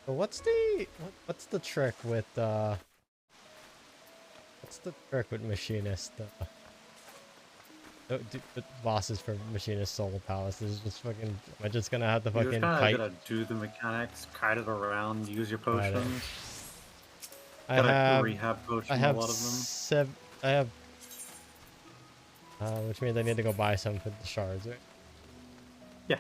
So what's the trick with what's the trick with machinist? The bosses for machinist solar palace is just fucking. Am I just gonna have to You just fucking kind of kite? gotta do the mechanics, kite it around, use your Got it. potions. I Got a have rehab I potion, a have lot of them. I have which means I need to go buy some for the shards, right? Yeah.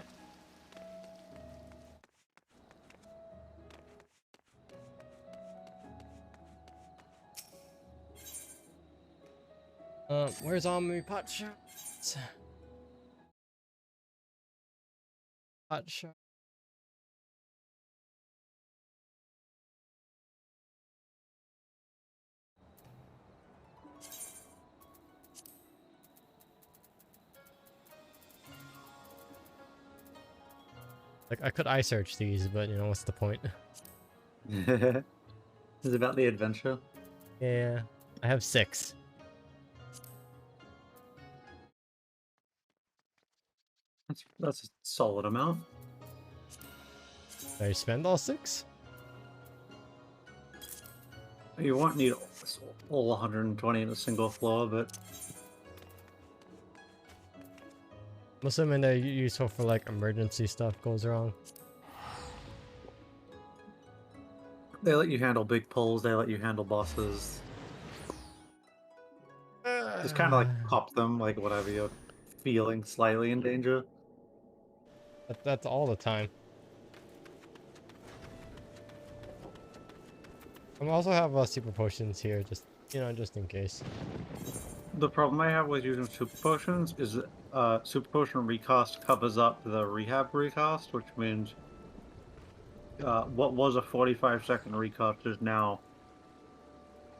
Where's all my pot shards? Pot shard. Like I could eye search these, but you know what's the point? This is about the adventure. Yeah, I have 6. That's a solid amount. Did I spend all 6? You won't need all 120 in a single floor, but I'm assuming they're useful for like emergency stuff goes wrong. they let you handle big pulls, they let you handle bosses. Just kind of like pop them, like whatever you're feeling slightly in danger. That's all the time. I also have super potions here, just you know, just in case. The problem I have with using super potions is super potion recast covers up the rehab recast, which means what was a 45-second recast is now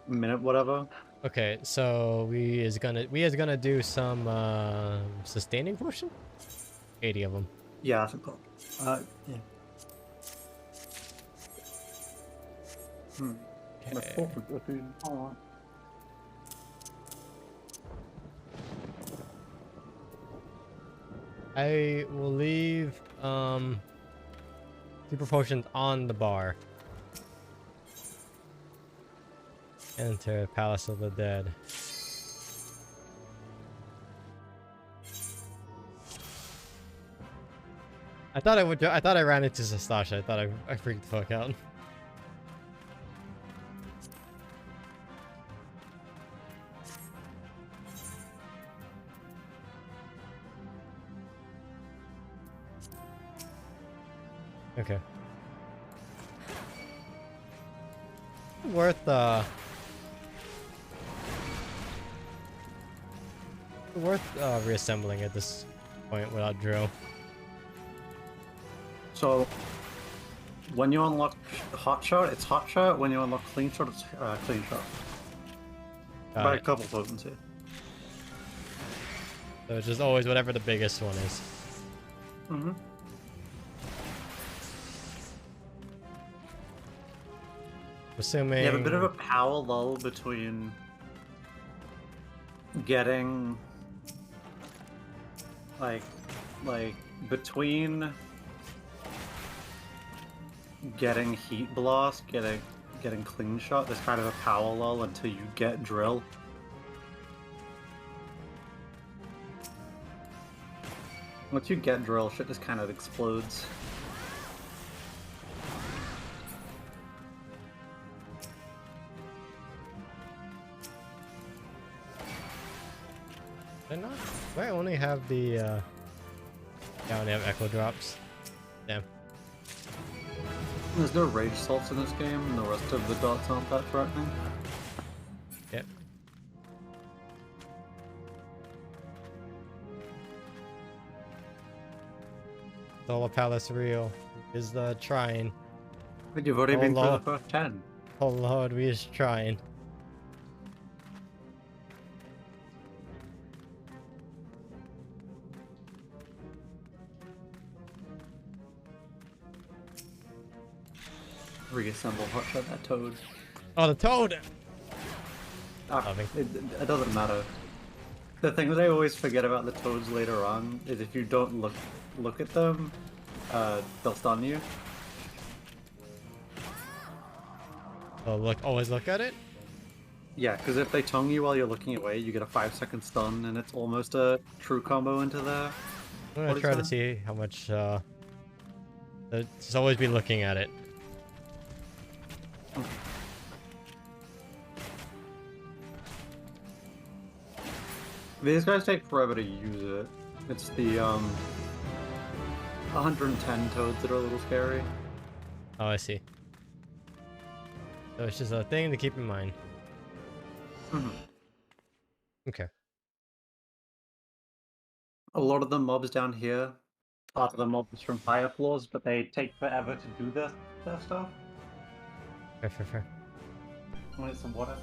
a minute whatever. Okay, so we is gonna do some sustaining potion. 80 of them. Yeah, yeah. My Okay. focus is in- hold on. I will leave super potions on the bar. Enter Palace of the Dead. I thought I would. I thought I ran into Sastasha. I thought I freaked the fuck out. Okay. Worth reassembling at this point without drill. So when you unlock hot shot, it's hot shot. When you unlock clean shot, it's clean shot. Got By a it. couple potency. So it's just always whatever the biggest one is. Mm-hmm. Assuming. You have a bit of a power lull between getting like between getting heat blast, getting clean shot. There's kind of a power lull until you get drill. Once you get drill, shit just kind of explodes. Did I not? Do I only have the yeah, I only have echo drops. Damn. There's no rage salts in this game, and the rest of the dots aren't that threatening. Yep. Solar Palace real is the trying. But you've already Oh been through the lord. first 10. Oh lord, we is trying. Reassemble hotshot that toad. Oh, the toad! Ah, Loving. it doesn't matter. The thing that I always forget about the toads later on is if you don't look at them, they'll stun you. Oh, look, always look at it? Yeah, because if they tongue you while you're looking away, you get a 5-second stun, and it's almost a true combo into their I'm gonna body try to slam. see how much, just always be looking at it. These guys take forever to use it. It's the 110 toads that are a little scary. Oh, I see. So it's just a thing to keep in mind. Mhm. Okay. A lot of the mobs down here are the mobs from higher floors, but they take forever to do their stuff. Fair, fair, fair. I want some water.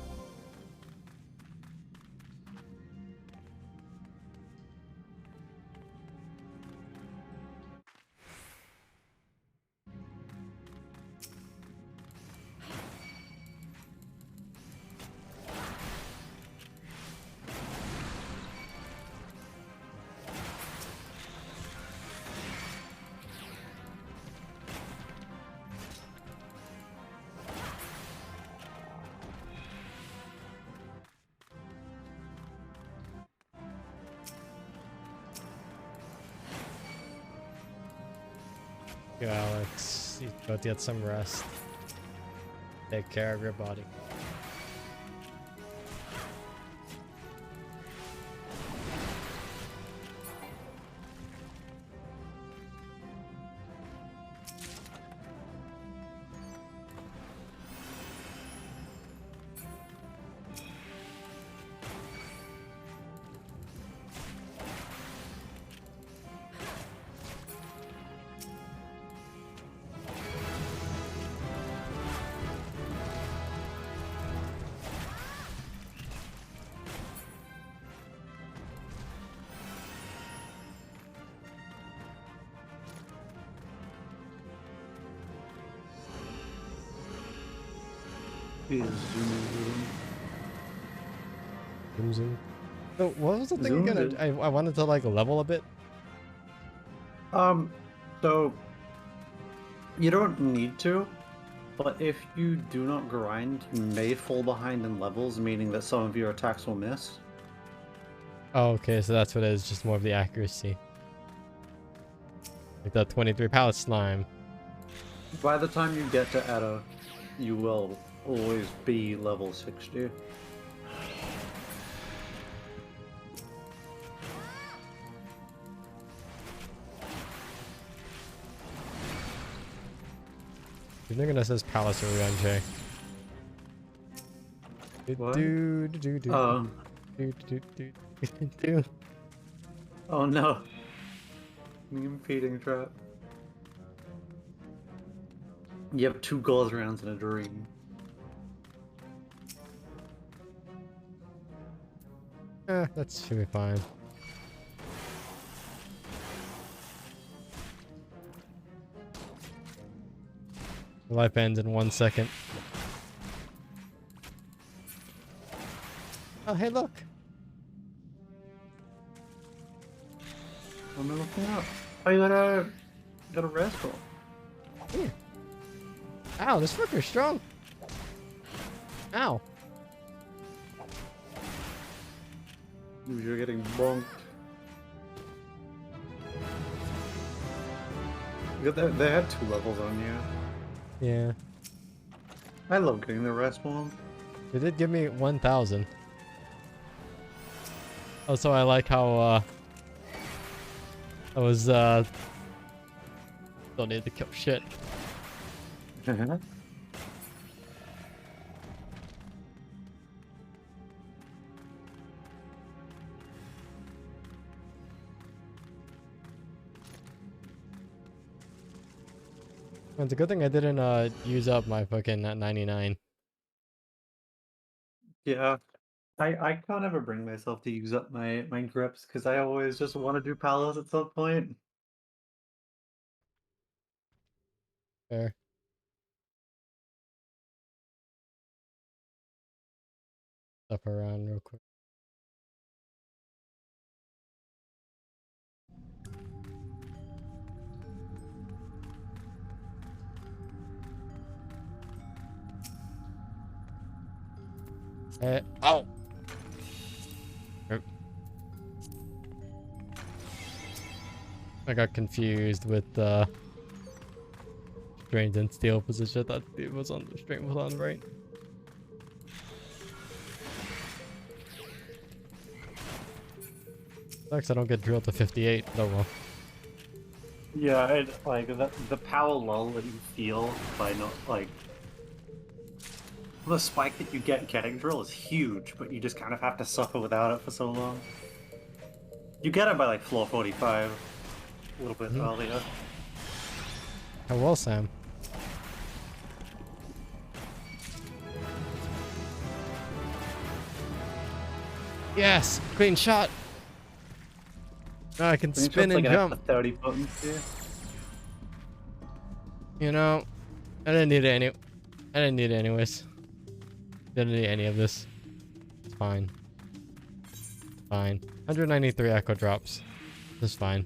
You, Alex. You go get some rest. Take care of your body. Is zoom. Zoom, zoom. So what was the thing Zoom, again? zoom. I wanted to like level a bit. So you don't need to, but if you do not grind, you may fall behind in levels, meaning that some of your attacks will miss. Oh, okay, so that's what it is, just more of the accuracy. Like that 23 pallet slime. By the time you get to Edda, you will always be level 60. You're thinking that says Palace of Revenge, eh? What? Do, do, do, do, Um, do, do, do, do, do. oh no. Meme feeding trap. You have 2 gold rounds in a dream. That should be fine. Life ends in 1 second. Oh, hey, look. What am I looking up? Oh, you got a rascal. Here. Ow, this fucker's strong. Ow. You're getting bonked. They had 2 levels on you. Yeah. I love getting the rascal. They did give me 1,000. Also, I like how, I was, don't need to kill shit. It's a good thing I didn't, use up my fucking 99. Yeah. I can't ever bring myself to use up my grips because I always just want to do palos at some point. Fair. Stuff around real quick. Oh! I got confused with strength and steel position. I thought it was on the strength was on right. Sucks I don't get drilled to 58. Oh well. Yeah, like the power lull that you feel by not like the spike that you get getting drill is huge, but you just kind of have to suffer without it for so long. You get it by like floor 45, a little bit earlier. How well, Sam? Yes, clean shot. Now I can spin and jump. 30 buttons here. You know, I didn't need it I didn't need it anyways. Didn't need any of this. It's fine. Fine. 193 echo drops. That's fine.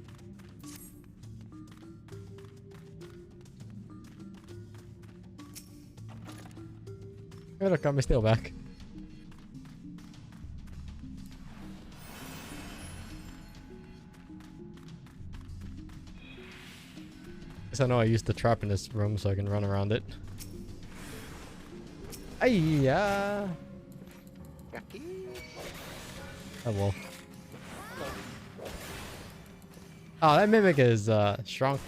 Hey, look, got my steel back. Guess I know I used the trap in this room so I can run around it. Ayya! Oh well. Oh, that mimic is strong.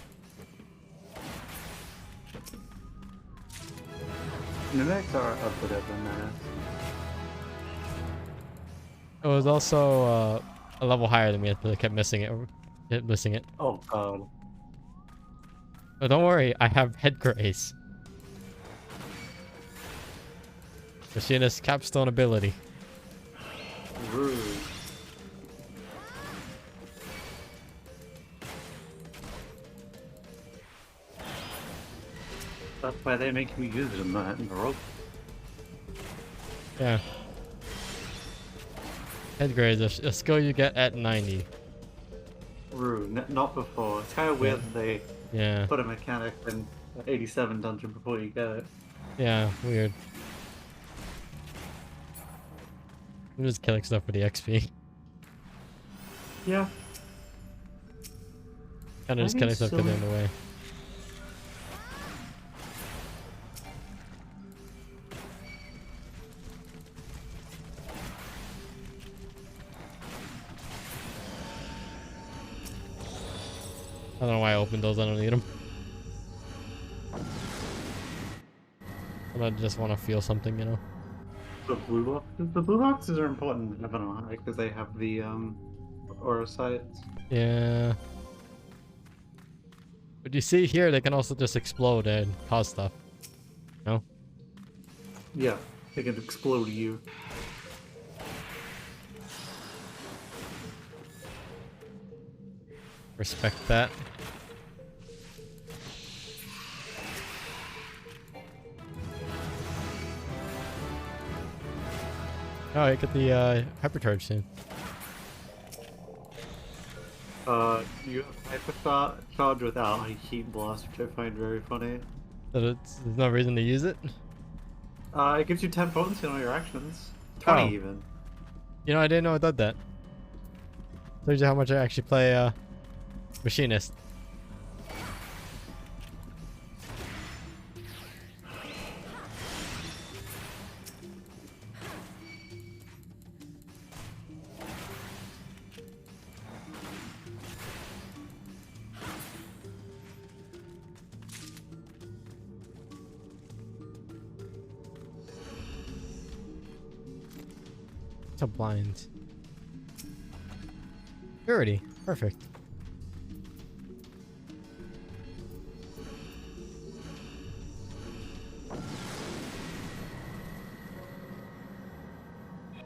Mimics are a bit of a menace. It was also a level higher than me. I kept missing it. Kept missing it. Oh god. But don't worry, I have head grace. Machinist capstone ability. Rude. That's why they make me use them in the rope. Yeah. Head grace is a skill you get at 90. Rude. Not before. It's kind of weird that they Yeah. put a mechanic in 87 dungeon before you get it. Yeah, weird. I'm just killing stuff for the XP. Yeah. Kinda just killing stuff to get in the way. I don't know why I opened those, I don't need them. I just want to feel something, you know? The blue boxes are important in Heaven on High because they have the aura sights. Yeah. But you see here, they can also just explode and cause stuff. No? Yeah, they can explode you. Respect that. Oh, I get the hypercharge soon. You have hypercharge without a heat blast, which I find very funny. So there's no reason to use it? It gives you 10 potency on all your actions. 20 Oh. even. You know, I didn't know it did that. Shows you how much I actually play Machinist. So blind. Purity. Perfect.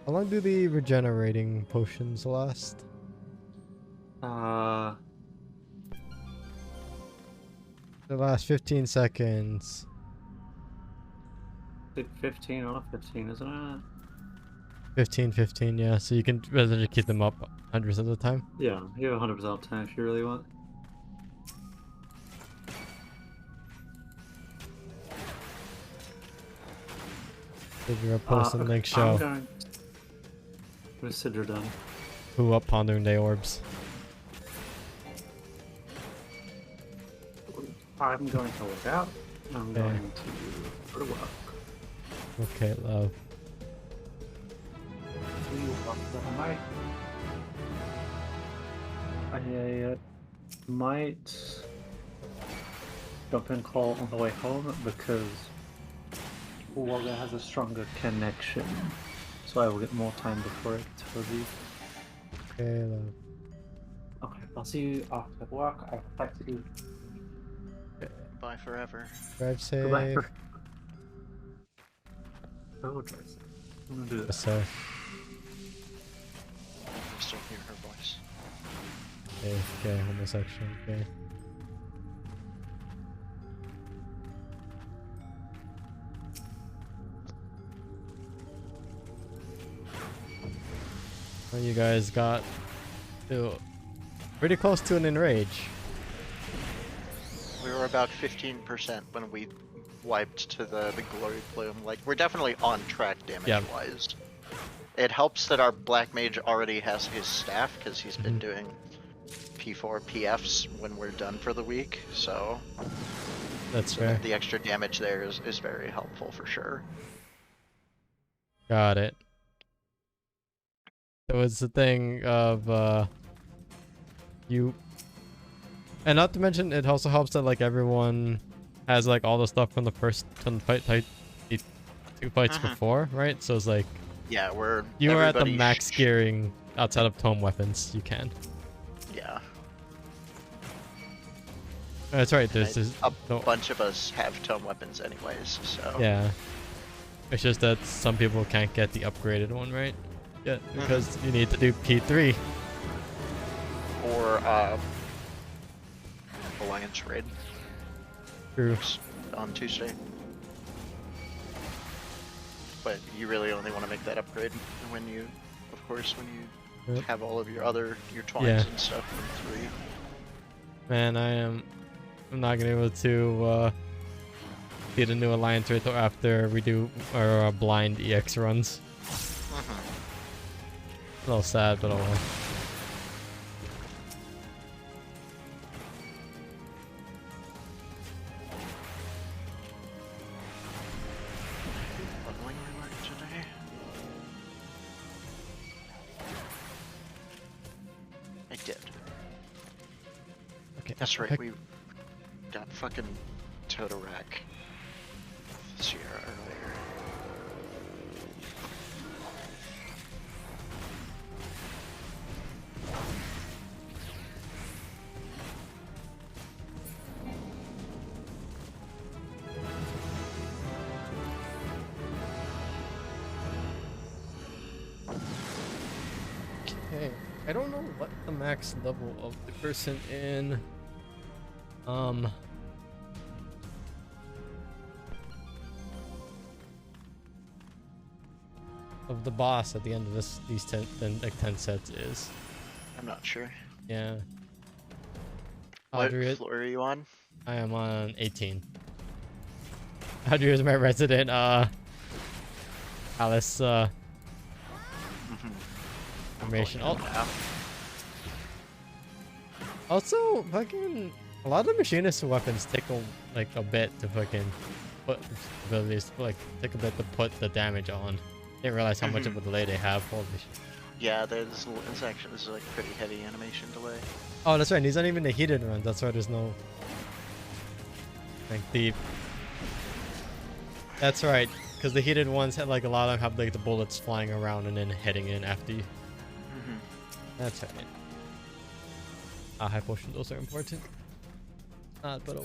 How long do the regenerating potions last? Uh, They last 15 seconds. it's 15 out of 15, isn't it? 15, yeah. So you can rather just keep them up hundreds of the time. Yeah, you have 100% time if you really want. Sidra posting link I'm show. going. Where's Sidra done? Who up Pondering Day orbs? I'm going to look out. I'm Okay. going to go to work. Okay, love. I might jump in call on the way home because Wogga has a stronger connection, so I will get more time before it to leave. Okay, love. Okay, I'll see you after work. I will text you. Bye forever. Drive safe. Goodbye. Oh, Tracy. I'm gonna do Yes, this. sir. I still hear her voice. Okay, homosexual. Okay. Well, you guys got to pretty close to an enrage. We were about 15% when we wiped to the glory plume. Like, we're definitely on track damage-wise. It helps that our black mage already has his staff, because he's been doing P4 PFs when we're done for the week, so That's fair. the extra damage there is very helpful for sure. Got it. So it's the thing of you, and not to mention it also helps that like everyone has like all the stuff from the first fight, the 2 fights before, right? So it's like Yeah, we're you are at the everybody max gearing outside of tome weapons. You can. Yeah, That's right. There's a no, bunch of us have tome weapons anyways, so yeah. It's just that some people can't get the upgraded one, right? Yet because you need to do P3. or Alliance raid True. on Tuesday. But you really only want to make that upgrade when you, of course, when you Yep. have all of your twines Yeah. and stuff from 3. Man, I'm not gonna be able to get a new alliance right after we do our blind EX runs. A little sad, but oh well. Leveling we learned today. I did. Okay. That's right, heck- we got fucking Totorak this year earlier. Okay. I don't know what the max level of the person in of the boss at the end of these 10 sets is. I'm not sure. Yeah. What Audrey, floor are you on? I am on 18. Audrey is my resident Alice information. Oh, Yeah. also fucking a lot of machinist weapons take a bit to fucking put abilities like take a bit to put the damage on. Didn't realize how much of a delay they have. Holy shit. Yeah, this is like pretty heavy animation delay. Oh, that's right. These aren't even the heated runs. That's why there's no like the. That's right, because the heated ones had like a lot of them have like the bullets flying around and then heading in after you. That's right. High potions also are important. But oh.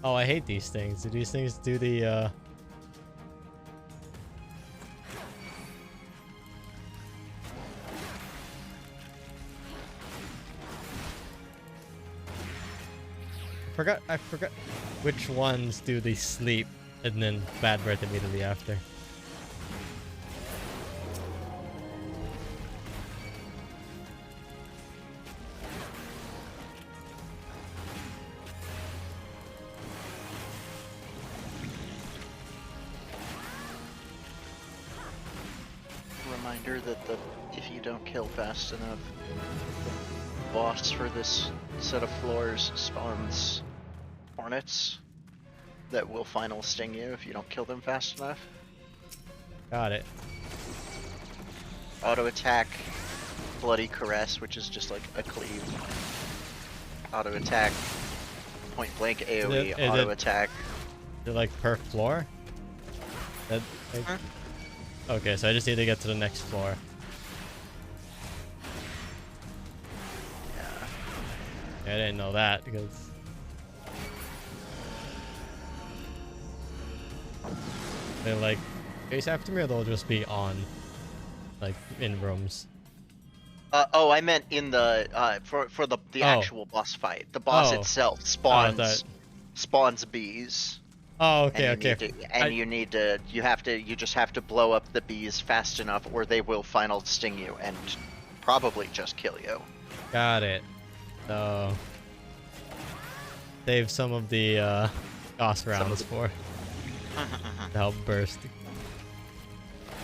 Oh, I hate these things. Do these things do the I forgot which ones do the sleep and then bad breath immediately after. Reminder that if you don't kill fast enough, the boss for this set of floors spawns hornets that will final sting you if you don't kill them fast enough. Got it. Auto attack, bloody caress, which is just like a cleave. Auto attack, point blank AoE. Auto attack. Is it like per floor? That, like... Huh? Okay, so I just need to get to the next floor. Yeah, I didn't know that because they're like chase after me, or they'll just be on, like in rooms. Oh, I meant in the for the actual boss fight. The boss itself spawns spawns bees. Oh, okay, And you just have to blow up the bees fast enough, or they will final sting you and probably just kill you. Got it. So save some of the boss rounds for to help burst.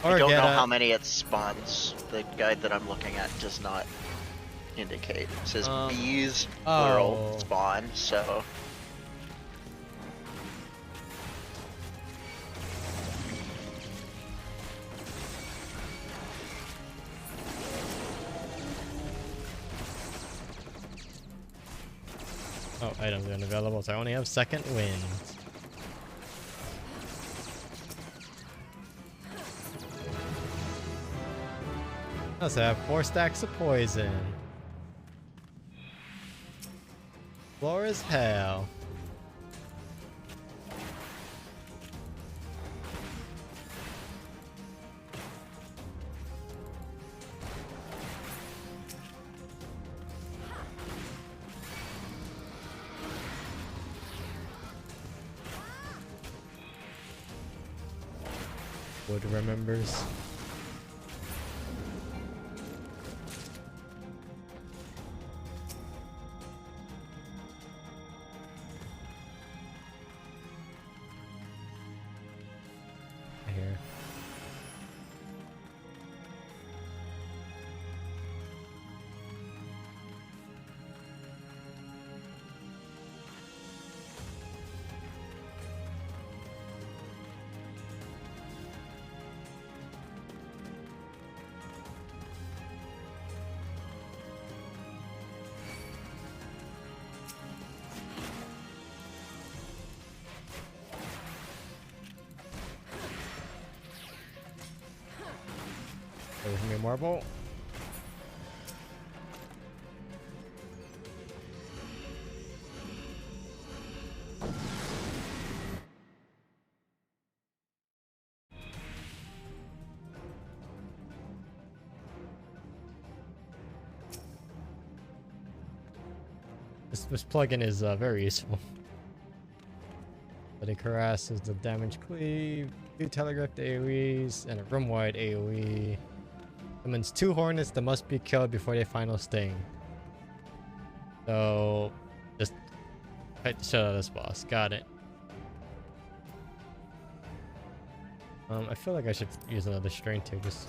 Or I don't know how many it spawns. The guide that I'm looking at does not indicate. It says bees plural spawn, so. Oh, items are unavailable, so I only have second wind. I also have 4 stacks of poison. Floor is hell. Wood remembers. Here. There's me a marble. This plugin is very useful. But it harasses the damage cleave, 2 telegraphed AoEs, and a room-wide AoE. Summons 2 hornets that must be killed before they final sting. So, just fight the shit out of this boss. Got it. I feel like I should use another strain too. Just.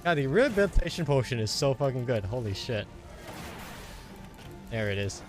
God, the rehabilitation potion is so fucking good. Holy shit. There it is.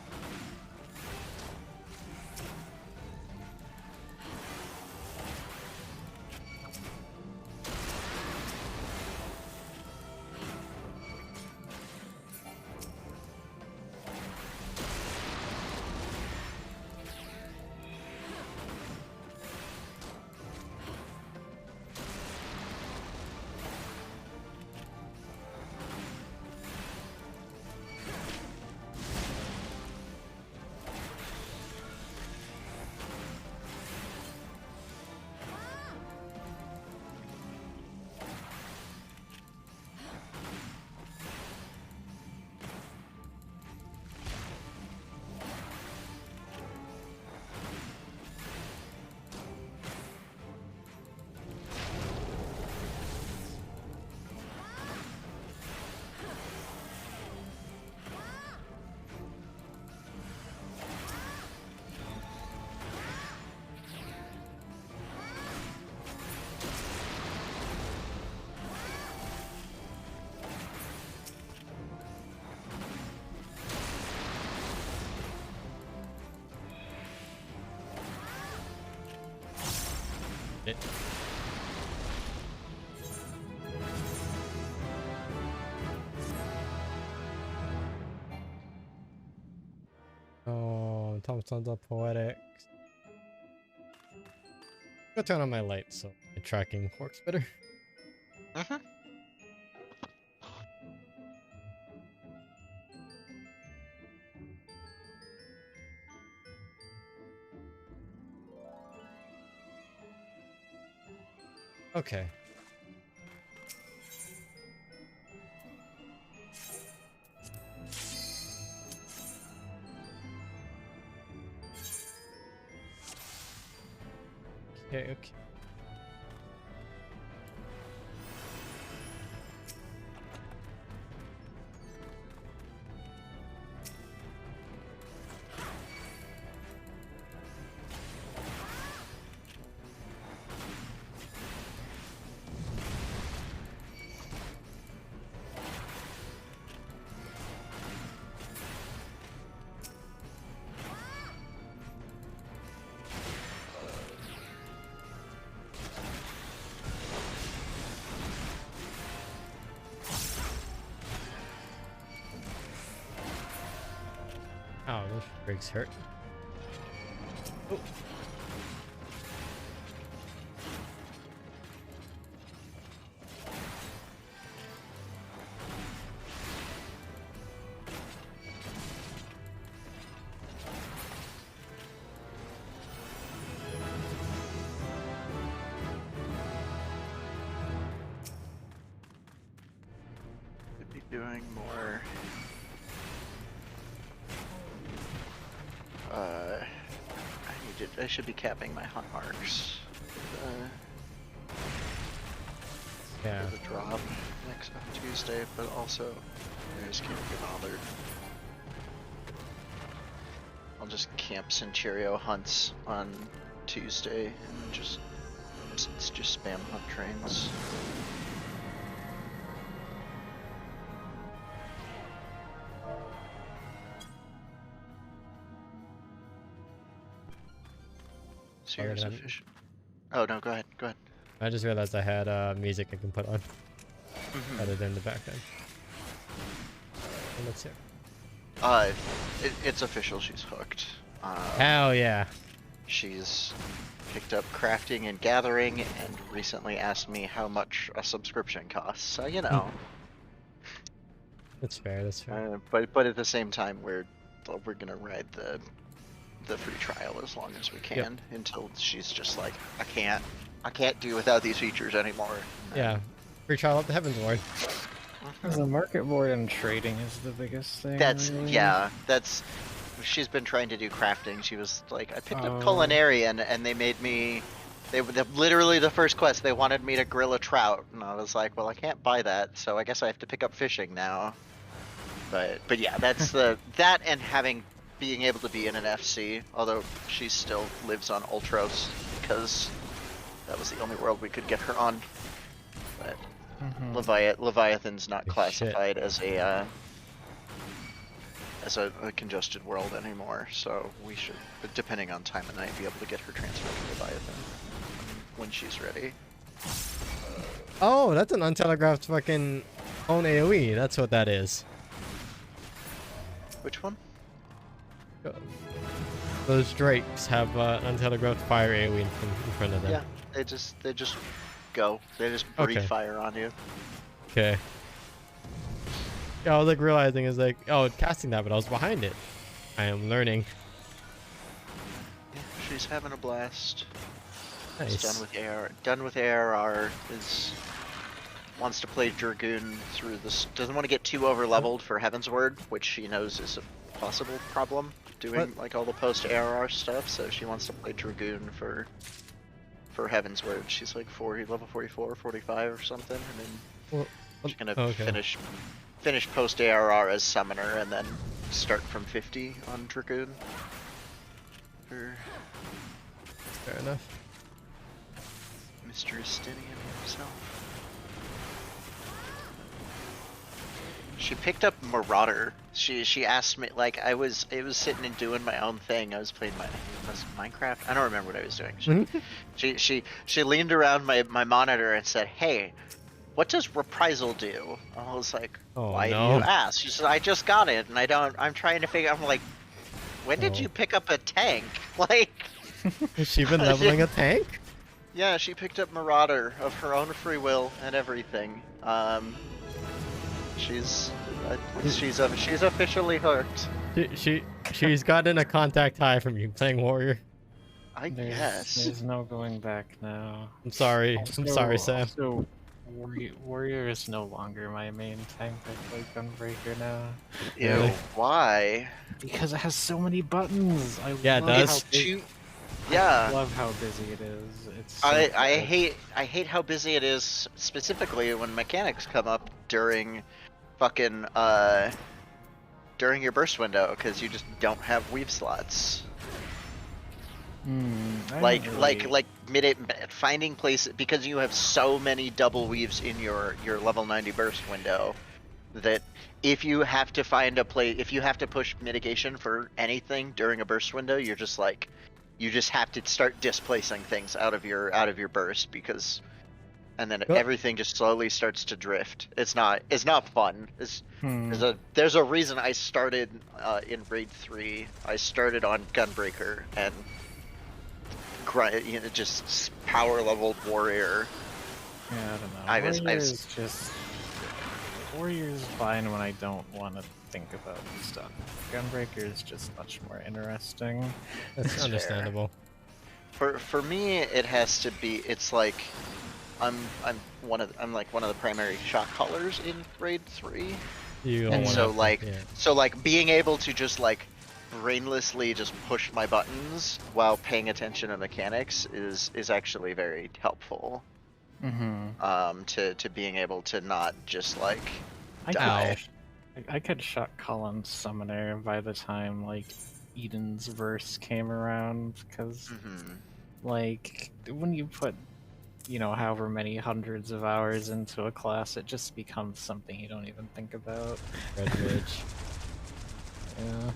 It. Oh, Thompson's a poetics. Go turn on my lights so my tracking works better. Mm-hmm. Okay. Okay. Oh, those rigs hurt. Oh. Could be doing more. I should be capping my hunt marks. Yeah. For the drop next Tuesday, but also I just can't be bothered. I'll just camp Centurio hunts on Tuesday and just spam hunt trains. Serious efficient. Oh no, go ahead. Go ahead. I just realized I had music I can put on. Other than the background. Let's hear. It's official. She's hooked. Hell yeah. She's picked up crafting and gathering, and recently asked me how much a subscription costs. So you know. That's fair. That's fair. But at the same time, we're gonna ride the free trial as long as we can until she's just like, I can't do without these features anymore. Yeah. Free trial up the Heaven's Ward. The market board and trading is the biggest thing. That's she's been trying to do crafting. She was like, I picked up Culinarian and they made me literally the first quest they wanted me to grill a trout, and I was like, well, I can't buy that, so I guess I have to pick up fishing now. But yeah, that's that and being able to be in an FC, although she still lives on Ultros because that was the only world we could get her on. But Leviathan's not classified as as a congested world anymore, so we should, depending on time of night, be able to get her transferred to Leviathan when she's ready. Oh, that's an untelegraphed fucking own AoE. That's what that is. Which one? Those drakes have untelegraphed fire AoE in front of them. Yeah, they just go. They just breathe Okay. fire on you. Okay. Yeah, I was like realizing is like, oh, casting that, but I was behind it. I am learning. Yeah, she's having a blast. Nice. Is done with AR. Done with ARR. Wants to play Dragoon through this. Doesn't want to get too over leveled for Heaven's Word, which she knows is a possible problem doing What? like all the post ARR stuff. So she wants to play Dragoon for Heaven's Word. She's like level 44, 45 or something, and then Well, she's gonna okay. finish post ARR as summoner, and then start from 50 on Dragoon. Fair enough. Mr. Estinian himself. She picked up Marauder. She asked me, like, I was sitting and doing my own thing. I was playing was it Minecraft? I don't remember what I was doing. She leaned around my monitor and said, "Hey, what does Reprisal do?" I was like, Oh, "Why no. do you ask?" She said, "I just got it, and I'm trying to figure." I'm like, "When did Oh. you pick up a tank?" Like, Has she been leveling a tank? yeah, she picked up Marauder of her own free will and everything. She's officially hooked. She's gotten a contact high from you playing warrior. I There's, guess. there's no going back now. I'm sorry. I'm sorry, Sam. Also, warrior is no longer my main tank. I play Gunbreaker now. Ew. Really? Why? Because it has so many buttons. Yeah, it love does. how It's big- too. I Yeah. love how busy it is. It's so I good. hate how busy it is, specifically when mechanics come up during fucking during your burst window, because you just don't have weave slots. I Like don't like really- like finding places, because you have so many double weaves in your level 90 burst window, that if you have to find a place, if you have to push mitigation for anything during a burst window, you're just like, you just have to start displacing things out of your burst, because, and then Well- everything just slowly starts to drift. It's not fun. Hmm. There's a reason I started in raid 3. I started on Gunbreaker and just power leveled warrior. Yeah, I don't know. I was- Warrior's fine when I don't want to think about stuff. Gunbreaker is just much more interesting. That's fair. understandable. For me, it has to be. It's like I'm like one of the primary shot callers in raid 3. You don't And wanna- so like yeah. so like being able to just like brainlessly just push my buttons while paying attention to mechanics is actually very helpful. Mm-hmm. To being able to not just like I die. could shot Colin Summoner by the time like Eden's verse came around, because Mhm. like when you put, you know, however many hundreds of hours into a class, it just becomes something you don't even think about. Red Ridge. Yeah.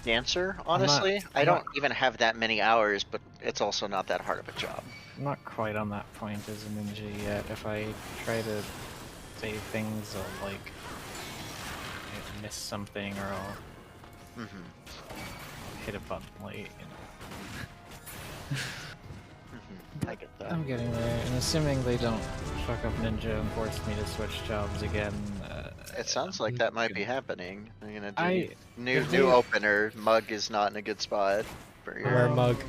Dancer, honestly, I I'm don't not- even have that many hours, but it's also not that hard of a job. I'm not quite on that point as a ninja yet. If I try to save things, I'll like miss something, or I'll Mm-hmm. hit a button late. I get that. I'm getting there, and assuming they don't fuck up Ninja and force me to switch jobs again. It sounds like that might be happening. I'm gonna do I- new if they- opener. Mug is not in a good spot for your. Wear a mug.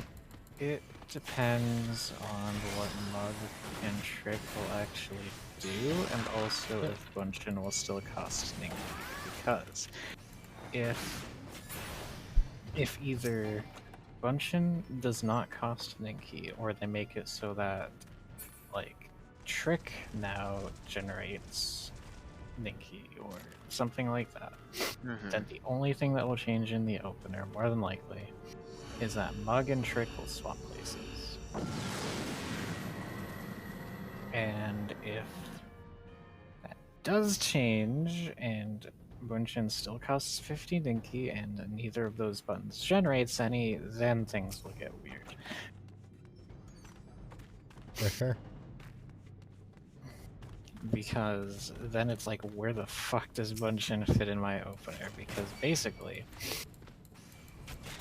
It depends on what Mug and Trick will actually do, and also if Bunshin will still cost Ninki. Because if either Bunshin does not cost Ninki, or they make it so that like Trick now generates Ninki or something like that, Mhm. then the only thing that will change in the opener, more than likely, is that Mug and Trick will swap places. And if that does change, and Bunshin still costs 50 Ninki, and neither of those buttons generates any, then things will get weird. For sure. Because then it's like, where the fuck does Bunshin fit in my opener? Because basically,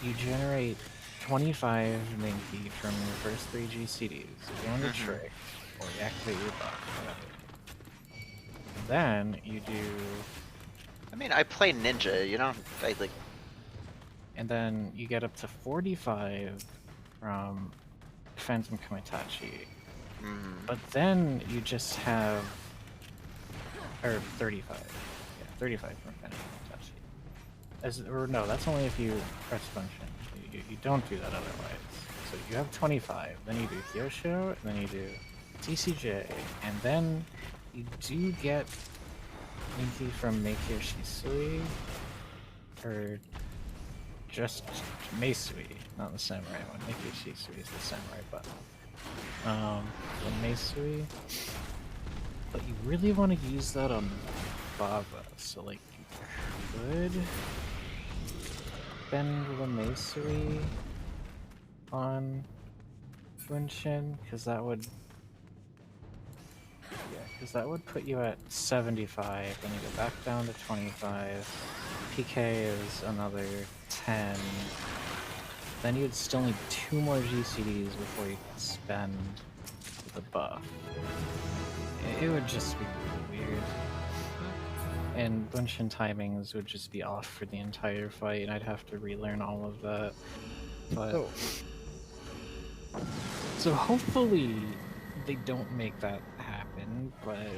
you generate 25 Ninki from your first 3 GCDs. You go into Trick, or you activate your buff, whatever. Then you do... I mean, I play ninja, you know? I like... And then you get up to 45 from Phantom Kamitachi. But then you just have... Or 35. Yeah, 35 from Phantom Kamitachi. Or no, that's only if you press Bunshin. You don't do that otherwise. So you have 25, then you do Kyosho, and then you do TCJ, and then you do get Ninki from Meikyo Shisui, or just Meisui, not the samurai one. Meikyo Shisui is the samurai button. The Meisui, but you really want to use that on Bava, so like you could bend the Meisui on Bunshin, because that would put you at 75, then you go back down to 25, PK is another 10, then you'd still need 2 more GCDs before you can spend the buff. It would just be really weird. And Bunshin timings would just be off for the entire fight, and I'd have to relearn all of that. But so hopefully they don't make that happen, but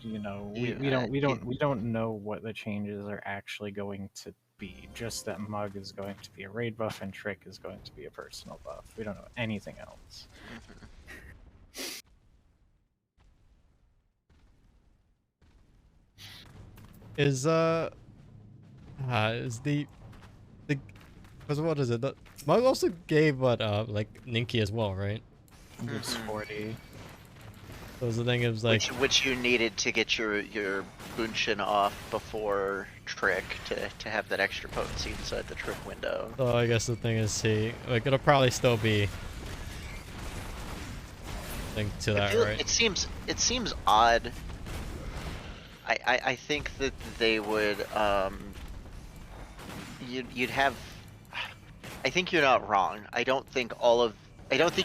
you know, we don't know what the changes are actually going to be. Just that Mug is going to be a raid buff and Trick is going to be a personal buff. We don't know anything else. Is the because what is it? The Mug also gave what like Ninki as well, right? It's 40. So the thing is like which you needed to get your Bunshin off before Trick to have that extra potency inside the Trick window. So I guess the thing is like it'll probably still be linked to that, right? It seems odd. I think that they would you'd have. I think you're not wrong. I don't think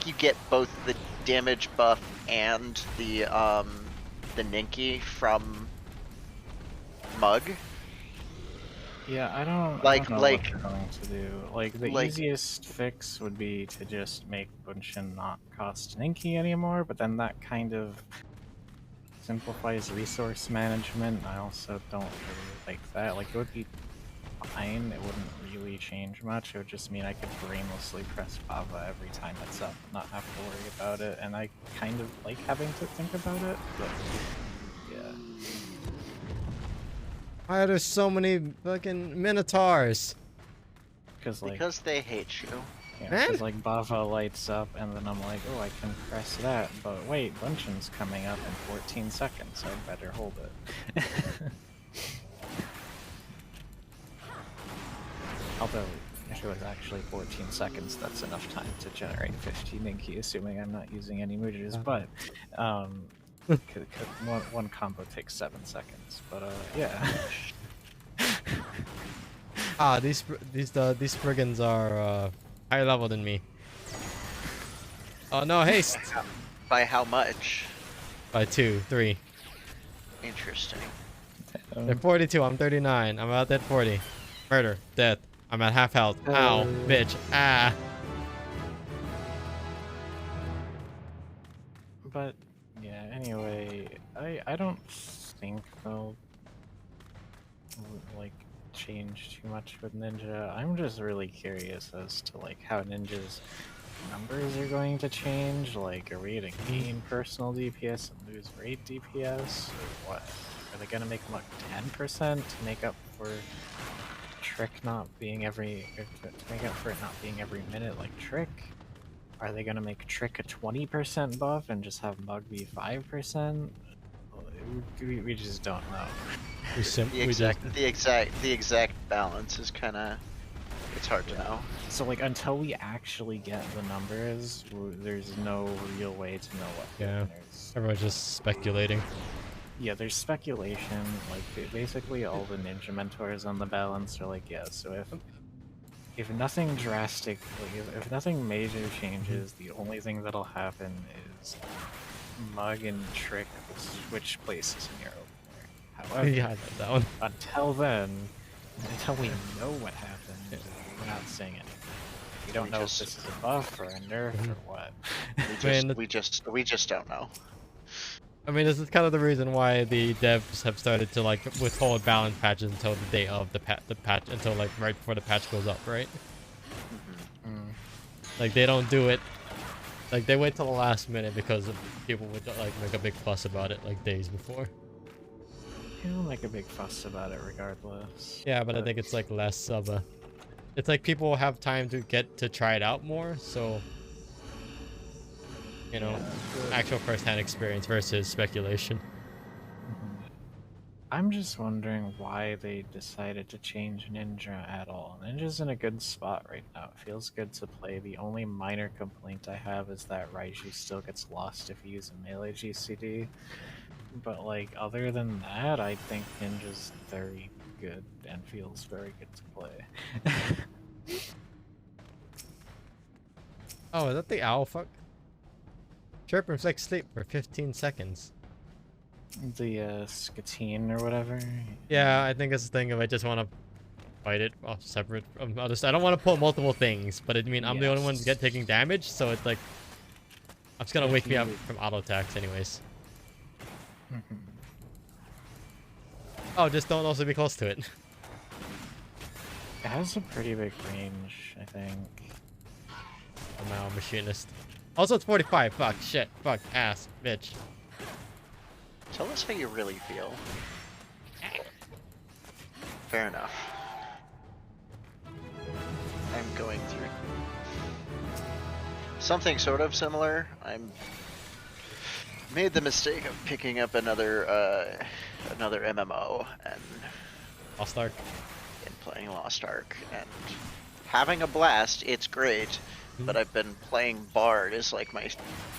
you get both the damage buff and the Ninki from Mug. Yeah, I don't know what they're going to do. Like, the easiest fix would be to just make Bunshin not cost Ninki anymore, but then that kind of simplifies resource management. I also don't really like that. Like, it would be fine. It wouldn't really change much. It would just mean I could brainlessly press Bava every time it's up, not have to worry about it. And I kind of like having to think about it, but yeah. Why are there so many fucking Minotaurs? Because they hate you. Yeah, because like Bava lights up and then I'm like, oh, I can press that, but wait, Bunshin's coming up in 14 seconds, so I better hold it. Although, if it was actually 14 seconds, that's enough time to generate 50 Ninki, assuming I'm not using any mutas, but one combo takes 7 seconds, but yeah. These brigands are higher level than me. Oh no, haste! By how much? By 2, 3. Interesting. They're 42, I'm 39. I'm about at 40. Murder, death. I'm at half health. Ow, bitch. Ah. But yeah, anyway, I don't think they'll like change too much with Ninja. I'm just really curious as to like how Ninja's numbers are going to change. Like, are we gonna gain personal DPS and lose raid DPS, or what? Are they gonna make them like 10% to make up for Trick not being to make up for it not being every minute like Trick? Are they gonna make Trick a 20% buff and just have Mug be 5%? We just don't know. The exact balance is kind of, it's hard to know. So like until we actually get the numbers, there's no real way to know what the Yeah. winners. Everyone's just speculating. Yeah, there's speculation. Like basically all the ninja mentors on the balance are like, yeah. So if nothing drastic, like if nothing major changes, the only thing that'll happen is Mug and Trick will switch places in your opener. However, Yeah, that one. until then, until we know what happened, we're not saying anything. We don't know if this is a buff or a nerf or what. We just don't know. I mean, this is kind of the reason why the devs have started to like withhold balance patches until the day of the patch, until like right before the patch goes up, right? Like they don't do it. Like they wait till the last minute because people would like make a big fuss about it like days before. He'll make a big fuss about it regardless. Yeah, but I think it's like less of a. It's like people have time to get to try it out more, so. You know, actual first-hand experience versus speculation. I'm just wondering why they decided to change Ninja at all. Ninja's in a good spot right now. It feels good to play. The only minor complaint I have is that Raiju still gets lost if you use a melee GCD. But like, other than that, I think Ninja's very good and feels very good to play. Oh, is that the owl fuck? Chirping's like sleep for 15 seconds. The Skatine or whatever. Yeah, I think it's the thing if I just want to fight it off separate from others. I don't want to pull multiple things, but I mean I'm the only one taking damage, so it's like it's gonna wake me up from auto attacks anyways. Oh, just don't also be close to it. It has a pretty big range, I think. I'm now a machinist. Also, it's 45. Fuck, shit, fuck, ass, bitch. Tell us how you really feel. Fair enough. I'm going through something sort of similar. I'm made the mistake of picking up another MMO and Lost Ark. And playing Lost Ark and having a blast. It's great. But I've been playing Bard as like my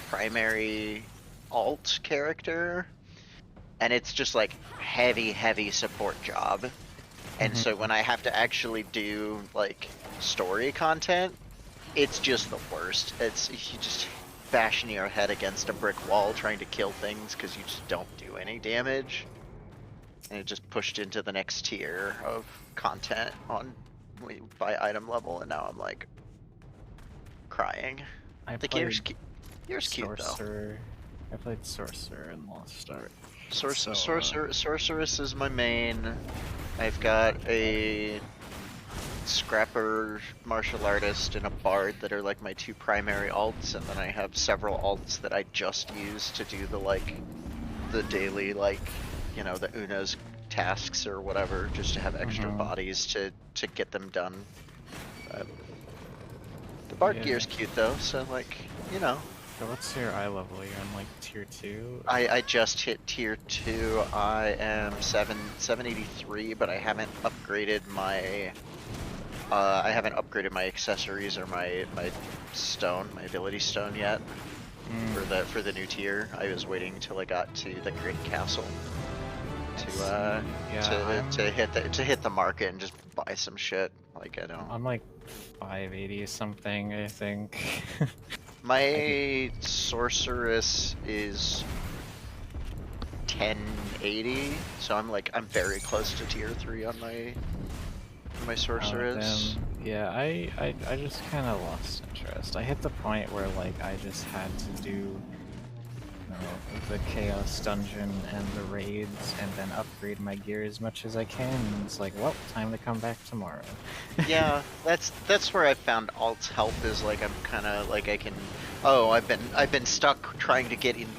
primary alt character, and it's just like heavy support job. And so when I have to actually do like story content, it's just the worst. It's you just bashing your head against a brick wall trying to kill things because you just don't do any damage, and it just pushed into the next tier of content on by item level, and now I'm like crying. The gear's cute though. I played Sorcerer and Lost Ark. Sorceress is my main. I've got a Scrapper martial artist and a Bard that are like my two primary alts, and then I have several alts that I just use to do the daily the Una's tasks or whatever, just to have extra bodies to get them done. The Bard gear's cute though, so So what's your eye level? You're on like tier 2? I just hit tier 2. I am 783, but I haven't upgraded my accessories or my ability stone yet for the new tier. I was waiting until I got to the Great Castle to hit the market and just buy some shit. I'm like 580 something, I think. My sorceress is 1080, so I'm very close to tier 3 on my sorceress. Yeah, I just kind of lost interest. I hit the point where I just had to do the Chaos Dungeon and the raids, and then upgrade my gear as much as I can. And it's like, well, time to come back tomorrow. Yeah, that's where I found alt help is I'm kind of I can. Oh, I've been stuck trying to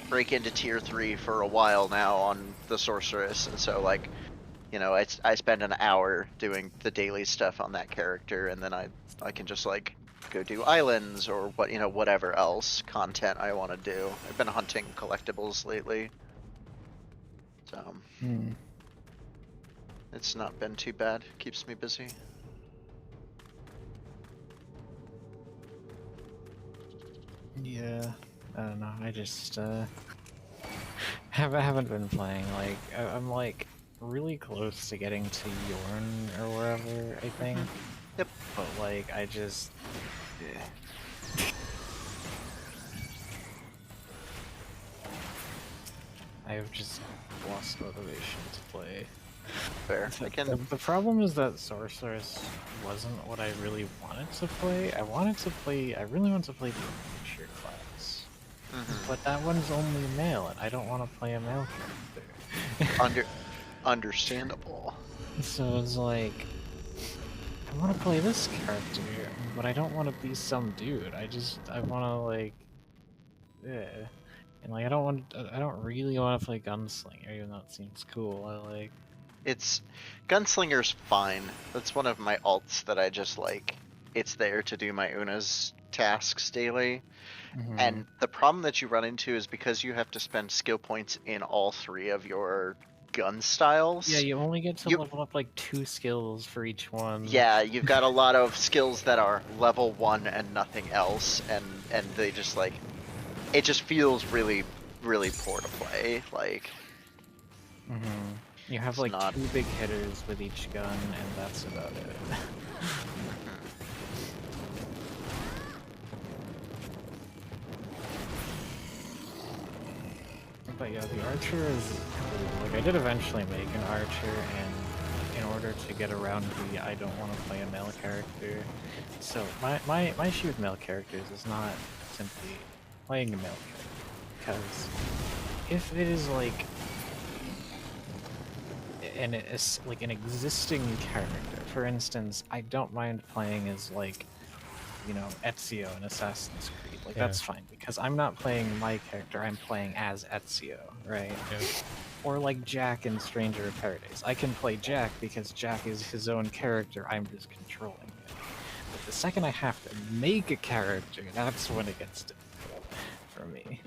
break into tier 3 for a while now on the sorceress, and so I spend an hour doing the daily stuff on that character, and then I can just go do islands or whatever else content I want to do. I've been hunting collectibles lately. So It's not been too bad. Keeps me busy. Yeah, I don't know. I just haven't been playing. Like I'm like really close to getting to Yorn or wherever, I think. Yep. But like I just. I've just lost motivation to play. Fair. I can. The problem is that Sorceress wasn't what I really wanted to play. I really want to play the Adventure class. But that one's only male, and I don't want to play a male character. Understandable. So it's like, I want to play this character, but I don't want to be some dude. I want to like, yeah. And like, I don't really want to play Gunslinger, even though it seems cool. It's Gunslinger's fine. That's one of my alts that I just like. It's there to do my Una's tasks daily. And the problem that you run into is because you have to spend skill points in all 3 of your gun styles. Yeah, you only get to level up like 2 skills for each one. Yeah, you've got a lot of skills that are level 1 and nothing else, and they just like, it just feels really, really poor to play. Like, you have like 2 big hitters with each gun, and that's about it. But yeah, the archer is cool. Like, I did eventually make an archer, and in order to get around the I don't want to play a male character. So my issue with male characters is not simply playing a male character, because if it is like an existing character, for instance, I don't mind playing as like, you know, Ezio in Assassin's Creed. Like, that's fine, because I'm not playing my character, I'm playing as Ezio, right? Yeah. Or like Jack in Stranger of Paradise. I can play Jack because Jack is his own character, I'm just controlling it. But the second I have to make a character, that's when it gets difficult for me.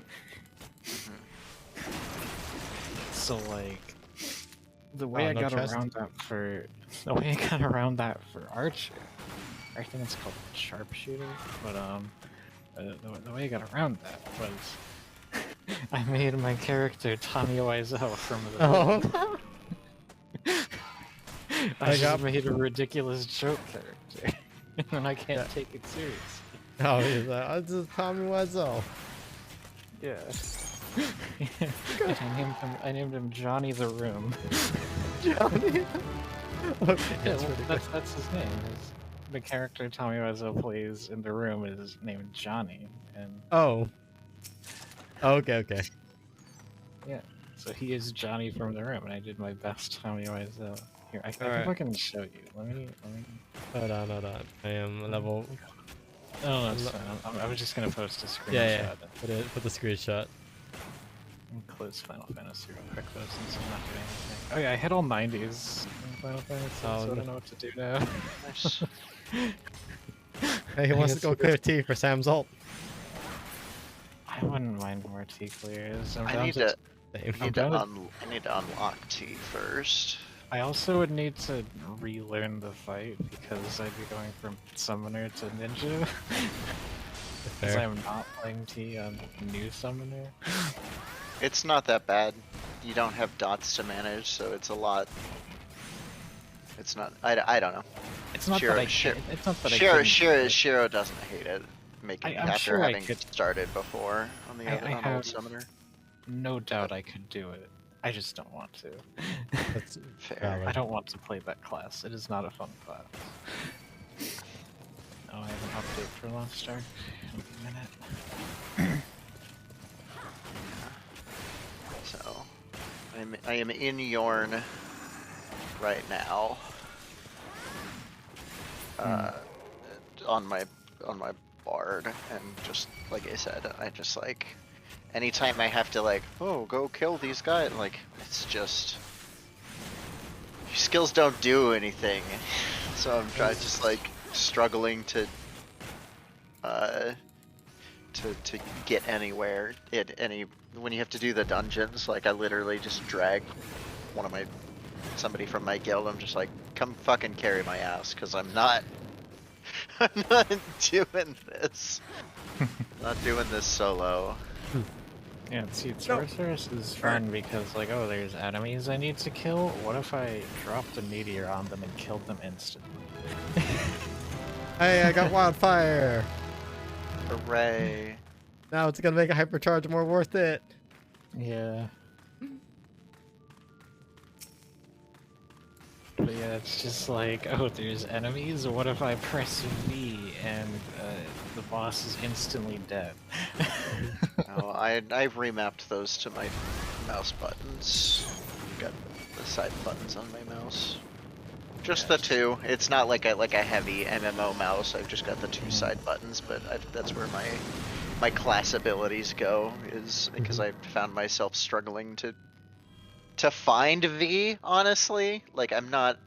So like, the way I got around that for Archer, I think it's called Sharpshooter, but the way I got around that was I made my character Tommy Wiseau from the I made a ridiculous joke character, and I can't take it seriously. Oh, he's like, I just Tommy Wiseau. Yeah. I named him Johnny the Room. Johnny. Okay, that's his name. The character Tommy Wiseau plays in The Room is named Johnny, and okay. yeah, so he is Johnny from The Room, and I did my best Tommy Wiseau. Here, I think Alright. I can show you. Let me. Hold on. I am level. Oh, that's fine. I was just gonna post a screenshot. Yeah. Put the screenshot. And close Final Fantasy real quick though, since I'm not doing anything. Oh yeah, I hit all 90s in Final Fantasy, so I don't know what to do now. Nice. Hey, he wants to go clear T for Sam's ult. I wouldn't mind more T clears. I need to Same. I need to unlock T first. I also would need to relearn the fight because I'd be going from Summoner to Ninja. Because I'm not playing T on New Summoner. It's not that bad. You don't have dots to manage, so it's a lot. It's not. I don't know. It's not that I can't. It's not that Shiro doesn't hate it. After sure having started before on the other old Summoner. No doubt I could do it. I just don't want to. That's fair. I don't want to play that class. It is not a fun class. Oh, I have an update for Lost Star. A minute. So, I am in Yorn right now. On my bard, and just like I said, I just like anytime I have to like, oh, go kill these guys, like it's just your skills don't do anything. So I'm just like struggling to get anywhere when you have to do the dungeons. Like I literally just drag one of my somebody from my guild, I'm just like, come fucking carry my ass, because I'm not I'm not doing this. Not doing this solo. Yeah, see, Sorceress is fun because, like, oh, there's enemies I need to kill. What if I dropped a meteor on them and killed them instantly? Hey, I got wildfire. Hooray. Now it's gonna make a hypercharge more worth it. Yeah. But yeah, it's just like, oh, there's enemies. What if I press V and the boss is instantly dead? No, I've remapped those to my mouse buttons. Got the side buttons on my mouse. Just the two. It's not like a heavy MMO mouse. I've just got the two side buttons, but that's where my class abilities go. Is because I found myself struggling to find V. Honestly, like I'm not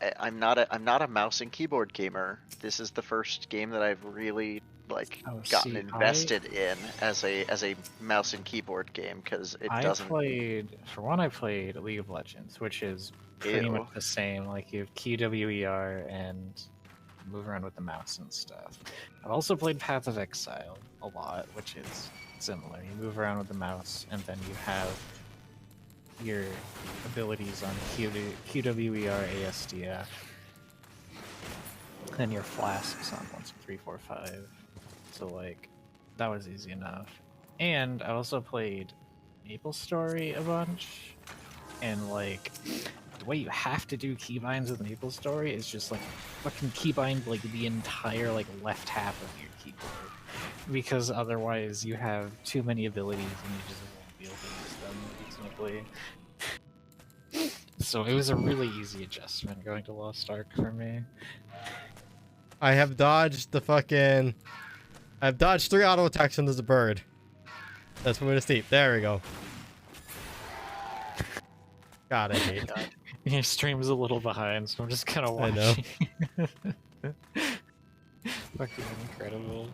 a mouse and keyboard gamer. This is the first game that I've really gotten invested in as a mouse and keyboard game because it doesn't. I played League of Legends, which is pretty much the same. Like you have QWER and move around with the mouse and stuff. I've also played Path of Exile a lot, which is similar. You move around with the mouse, and then you have your abilities on QWER, ASDF, and your flasks on 1, 2, 3, 4, 5. So like, that was easy enough. And I also played MapleStory a bunch, and like, the way you have to do keybinds with MapleStory is just like fucking keybind like the entire like left half of your keyboard, because otherwise you have too many abilities and you just won't be able to use them reasonably. So it was a really easy adjustment going to Lost Ark for me. I have dodged the fucking... I've dodged 3 auto attacks into the bird. That's for me to sleep. There we go. God, I hate it. Your stream's a little behind, so I'm just kind of watching. I know. Fucking incredible.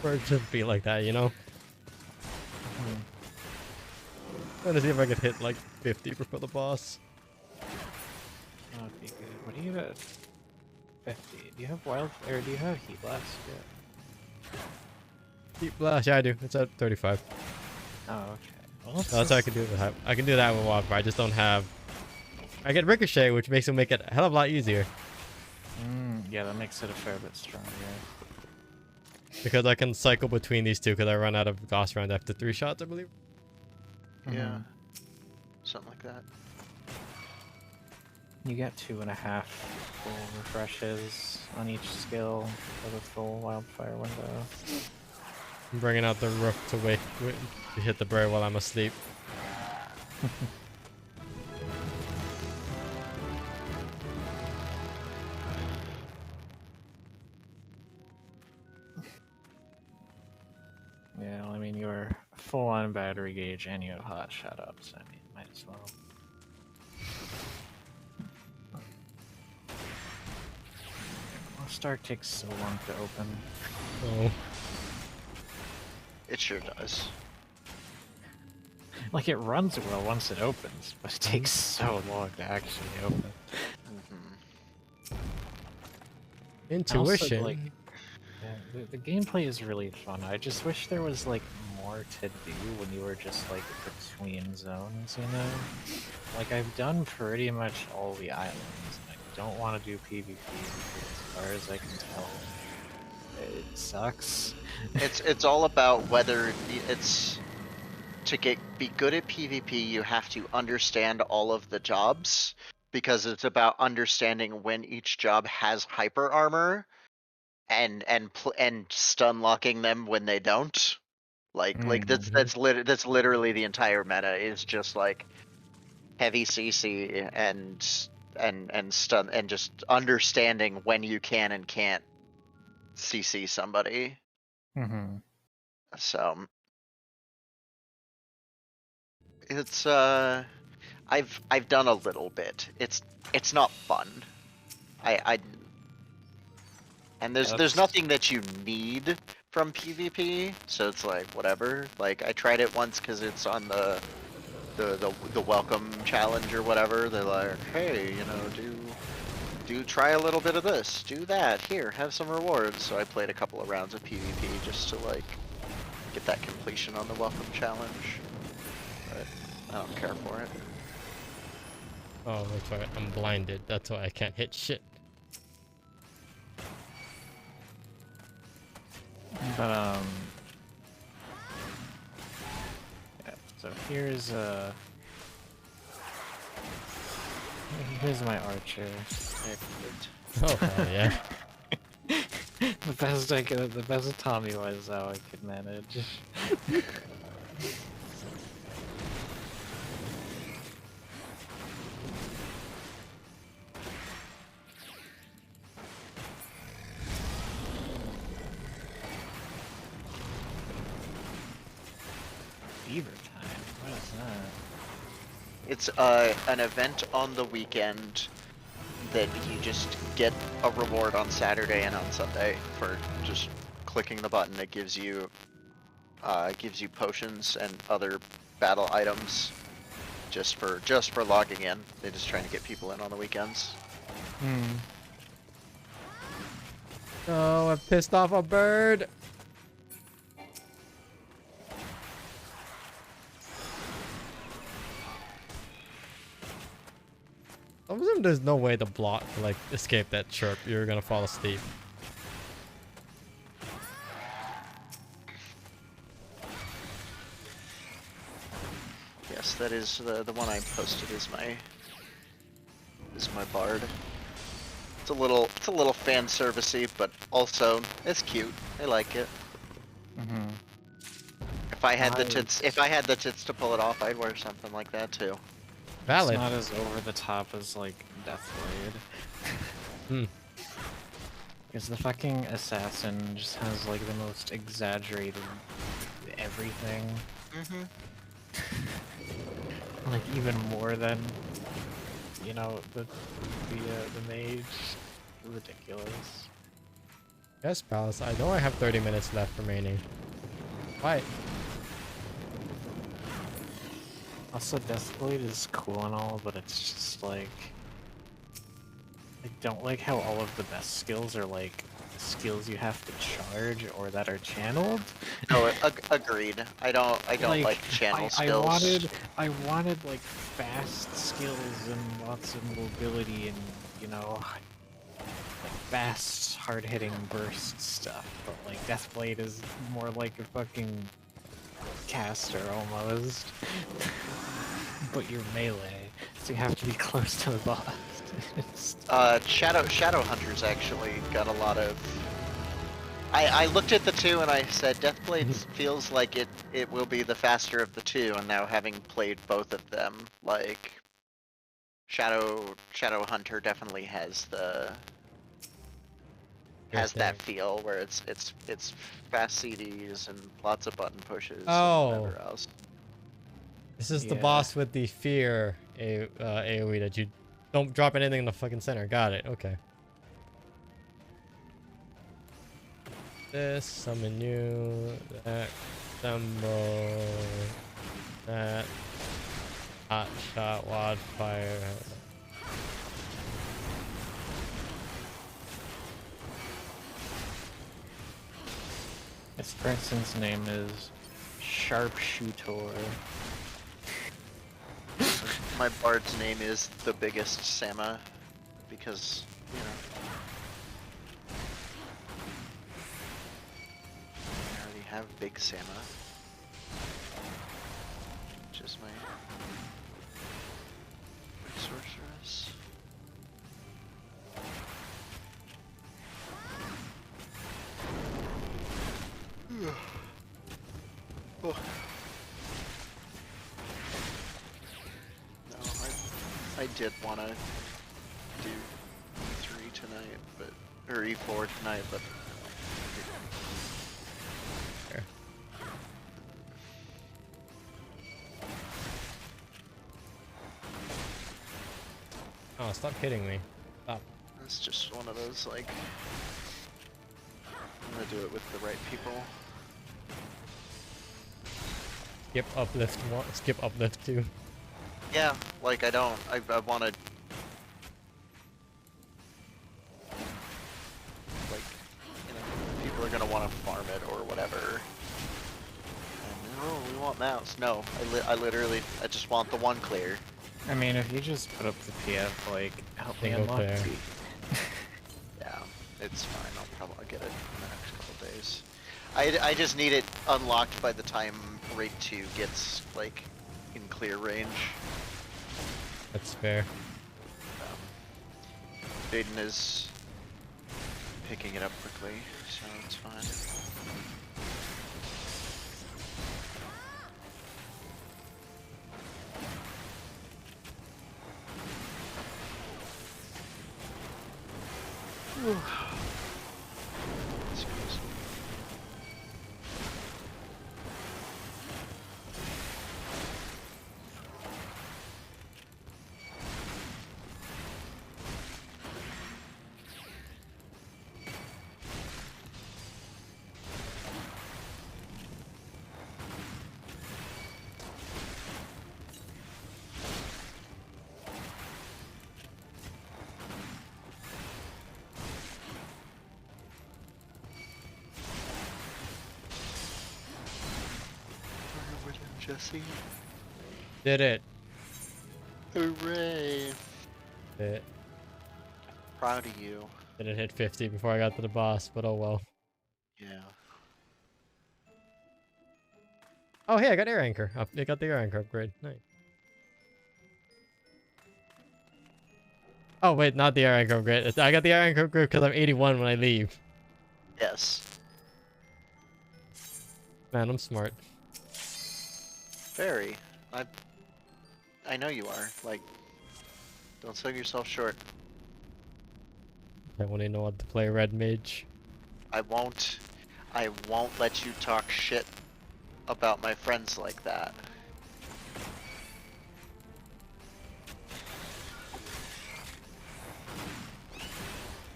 Birds shouldn't be like that, you know? Trying to see if I could hit like 50 before the boss. That'd be good. What do you have? 50. Do you have wildfire? Do you have heat blast yet? Heat blast, yeah, I do. It's at 35. Oh, okay. Well, That's how I can do it. I can do that with wildfire. I just don't have. I get ricochet, which makes it make it a hell of a lot easier. Yeah, that makes it a fair bit stronger. Because I can cycle between these two because I run out of Gauss round after 3 shots, I believe. Yeah. Something like that. You get 2.5 full refreshes on each skill for the full wildfire window. I'm bringing out the rook to to hit the bird while I'm asleep. Yeah, well, I mean, you're full on battery gauge and you have hot shot up, so I mean, might as well. Lost Ark takes so long to open. Oh. It sure does. Like, it runs well once it opens, but it takes so long to actually open. Intuition. Also, like, yeah, the gameplay is really fun. I just wish there was, like, more to do when you were just, like, between zones, you know? Like, I've done pretty much all the islands, and I don't want to do PvP because, as far as I can tell, it sucks. It's all about whether it's be good at PvP. You have to understand all of the jobs because it's about understanding when each job has hyper armor and stun locking them when they don't. Like that's literally the entire meta is just like heavy CC and stun and just understanding when you can and can't CC somebody. So it's I've done a little bit. It's not fun. And there's nothing that you need from PvP, so it's like whatever. Like I tried it once because it's on the welcome challenge or whatever. They're like, hey, you know, do try a little bit of this, do that. Here, have some rewards. So I played a couple of rounds of PvP just to like get that completion on the welcome challenge. But I don't care for it. Oh, that's right. I'm blinded. That's why I can't hit shit. But yeah, so here's my archer. Oh, hell yeah. The best Tommy was how I could manage. Beaver time? What is that? It's an event on the weekend that you just get a reward on Saturday and on Sunday for just clicking the button. It gives you potions and other battle items just for logging in. They're just trying to get people in on the weekends. Oh, I pissed off a bird. I presume there's no way to block, like, escape that chirp. You're gonna fall asleep. Yes, that is the one I posted is my bard. It's a little fan servicey, but also it's cute. I like it. If I had the tits to pull it off, I'd wear something like that too. Valid. It's not as over the top as like Deathblade. Because the fucking assassin just has like the most exaggerated everything. Like even more than, you know, the mage. Ridiculous. Yes, Palace. I know I have 30 minutes left remaining. Fight. Also, Deathblade is cool and all, but it's just like, I don't like how all of the best skills are like skills you have to charge or that are channeled. No, agreed. I don't like channel skills. I wanted like fast skills and lots of mobility and, you know, like fast, hard-hitting burst stuff. But like Deathblade is more like a fucking caster almost. But you're melee, so you have to be close to the boss. Shadow Hunters actually got a lot of. I looked at the two and I said Deathblade feels like it will be the faster of the two, and now having played both of them, like Shadow Hunter definitely has that feel where it's fast CDs and lots of button pushes and whatever else. This is the boss with the fear AoE that you don't drop anything in the fucking center. Got it. Okay. This, summon you, that, Dumbo, that, hot shot, wildfire. This person's name is Sharpshooter. My bard's name is the biggest Sama, because, you know, I already have big Sama, which is my sorceress. Oh. I did want to do E3 tonight, or E4 tonight, but There. Oh, stop hitting me. Stop. it's just one of those, like, do it with the right people. Skip uplift one. Skip uplift two. Yeah, like I want to. Like, you know, people are gonna want to farm it or whatever. And, oh, we want mouse. No, I literally, I just want the one clear. I mean, if you just put up the PF, like, help me Single unlock player. the... Yeah, it's fine. I'll probably get it in the next couple days. I just need it unlocked by the time Raid 2 gets, like, in clear range. That's fair. Baden is picking it up quickly, so it's fine. Excuse me. Jesse. Did it. Hooray! Did it. Proud of you. Didn't hit 50 before I got to the boss, but oh well. Yeah. Oh hey, I got air anchor. I got the air anchor upgrade. Nice. Oh wait, not the air anchor upgrade. I got the air anchor upgrade because I'm 81 when I leave. Yes. Man, I'm smart. Very. I know you are. Like, don't sell yourself short. I want to know what to play red mage. I won't let you talk shit about my friends like that.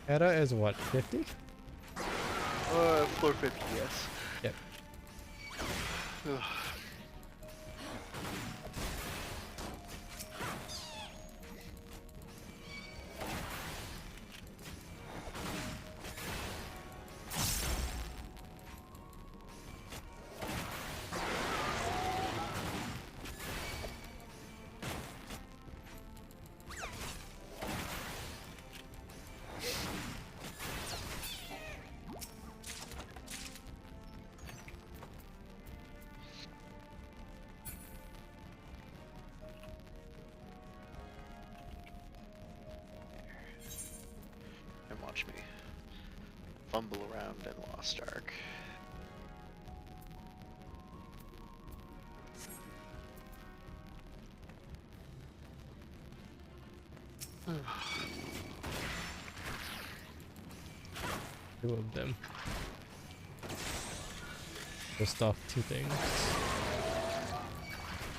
Era is what, 50? 450, yes. Yep. Ugh. And watch me fumble around in Lost Ark. Two of them. Just off two things.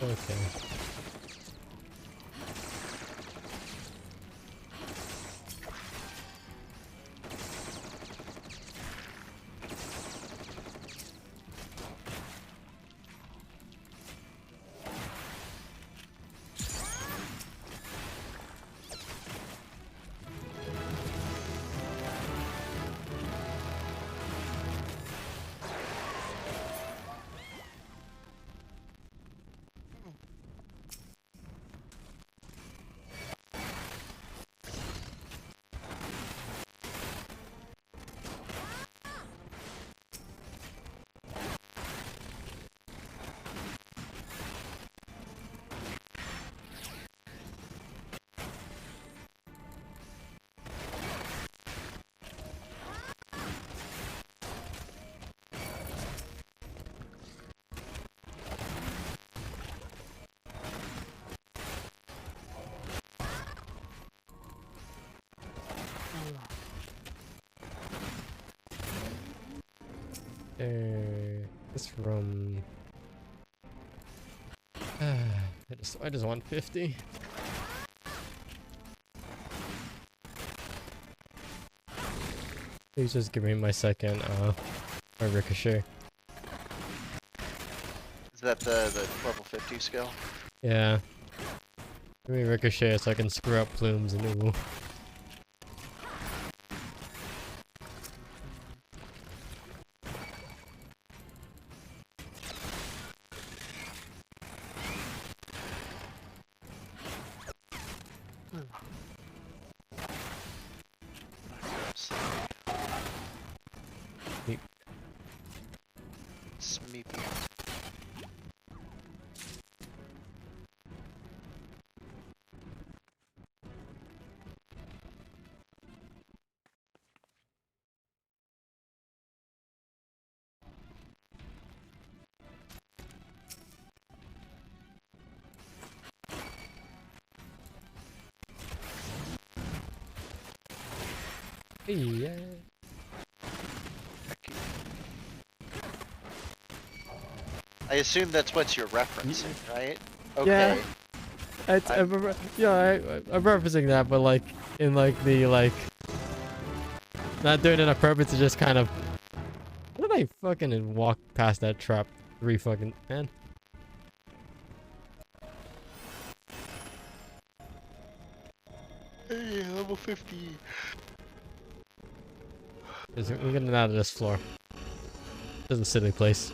Okay. This room. I just want 50. Please just give me my second Or Ricochet. Is that the level 50 skill? Yeah. Give me Ricochet so I can screw up Plumes and ooh. Meep. Smeepy. Hey, yeah. I assume that's what you're referencing, right? Okay. Yeah. I'm referencing that, but like in like the like not doing it on purpose to just kind of. How did I fucking walk past that trap 3 fucking man? Hey, level 50. We're getting out of this floor. This is a silly place.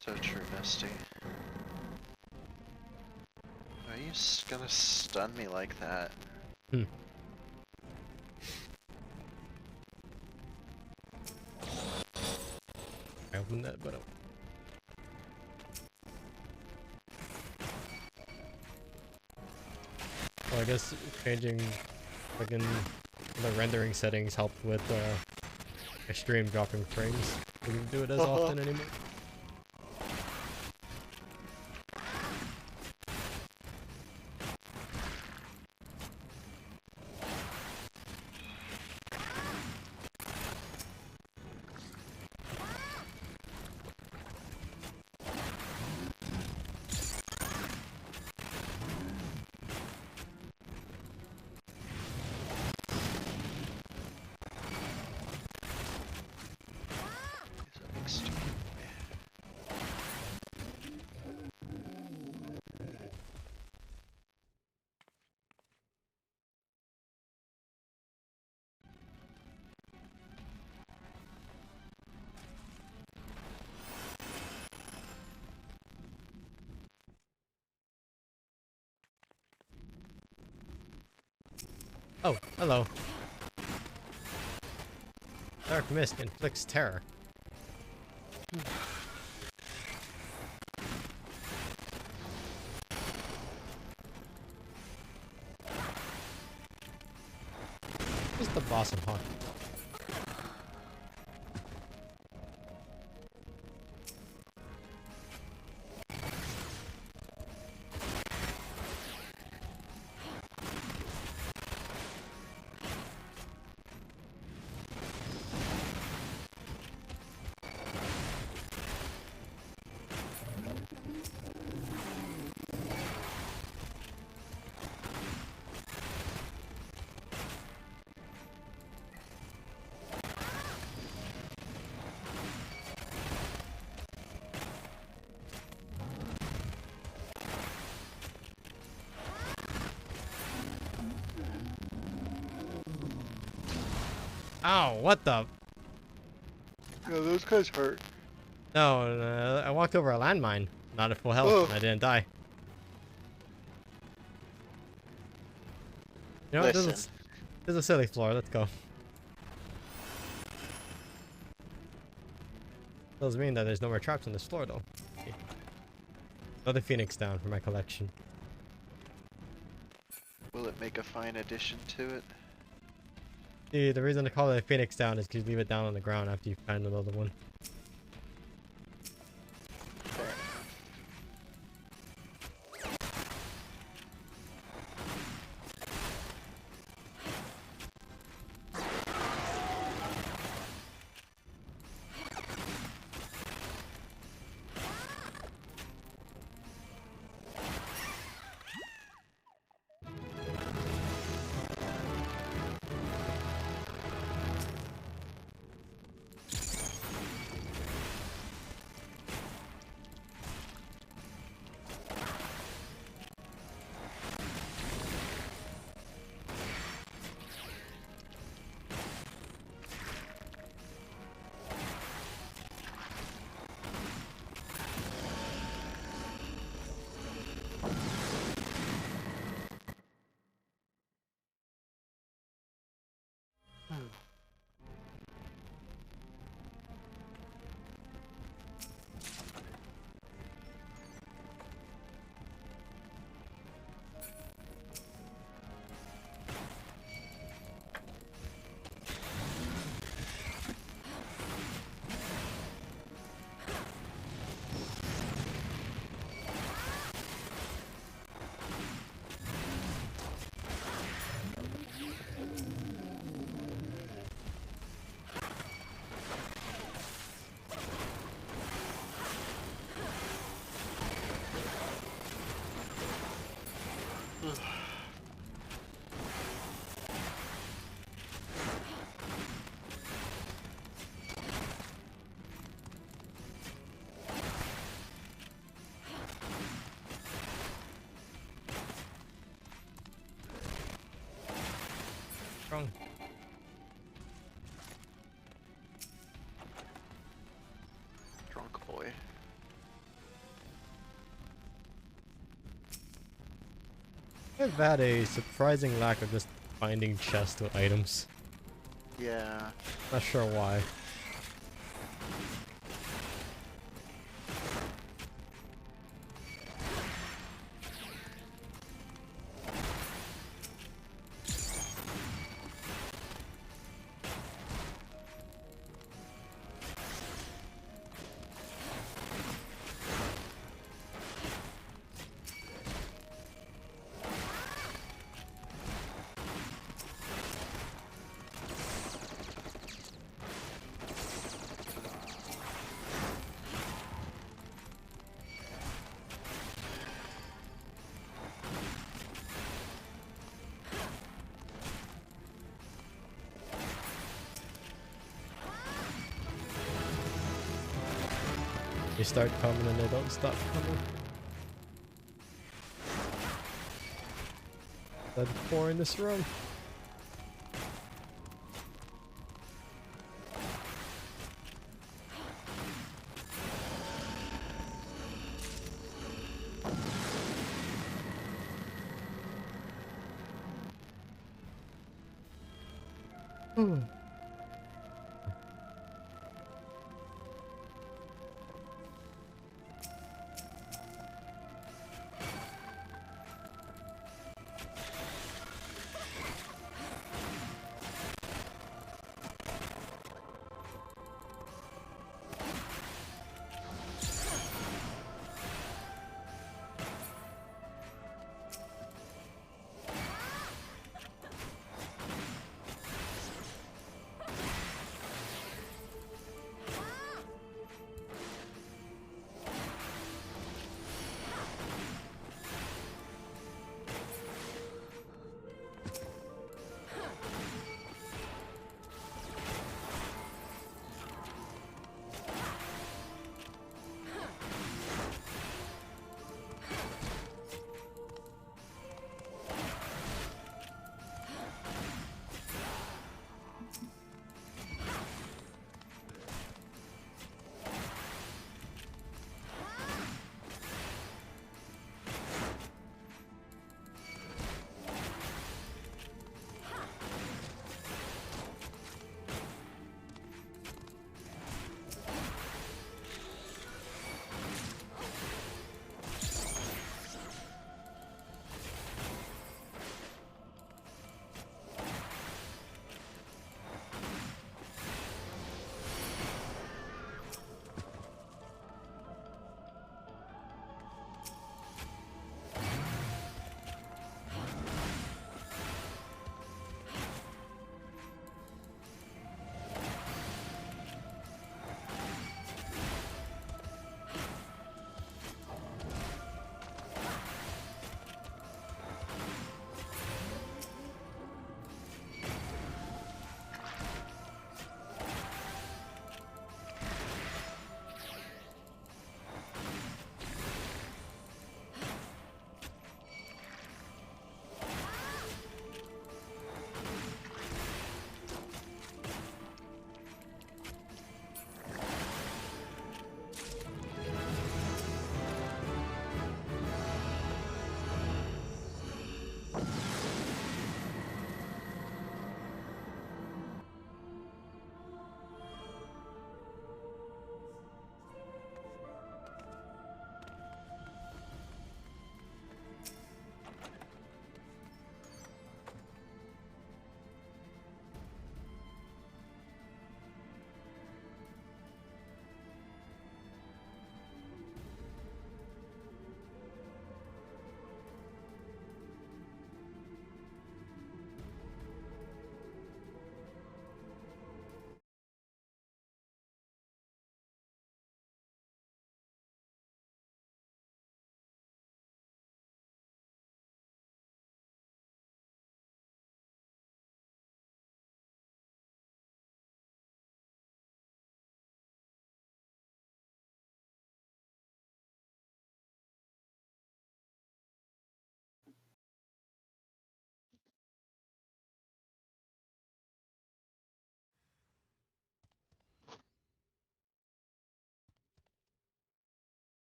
So true, Misty. Are you gonna stun me like that? Hmm. I opened that, but well, I guess changing fucking the rendering settings helped with extreme dropping frames. We don't do it as often anymore. Oh, hello. Dark mist inflicts terror. Who's the boss of Hawk? Ow, what the? Yeah, those guys hurt. No, I walked over a landmine. Not at full health, Oh. and I didn't die. You know what? This Listen. is a silly floor. Let's go. Doesn't mean that there's no more traps on this floor, though. Okay. Another Phoenix down for my collection. Will it make a fine addition to it? See, the reason to call it a Phoenix down is because you leave it down on the ground after you find another one. Fair enough. I've had a surprising lack of just finding chests with items. Yeah. Not sure why. They start coming and they don't stop coming. There's 4 in this room.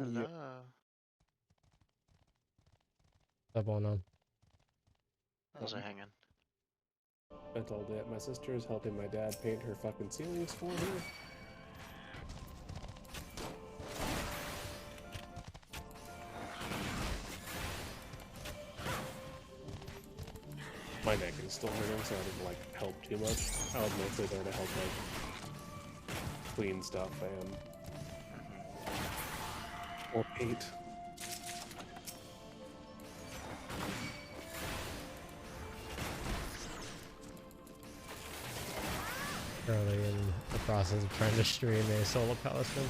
Hello. What's up on them? How's it hanging? I told it. My sister is helping my dad paint her fucking ceilings for her. My neck is still hurting, so I didn't like help too much. I was mostly there to help like clean stuff and or paint. Early in the process of trying to stream a solo Palestine.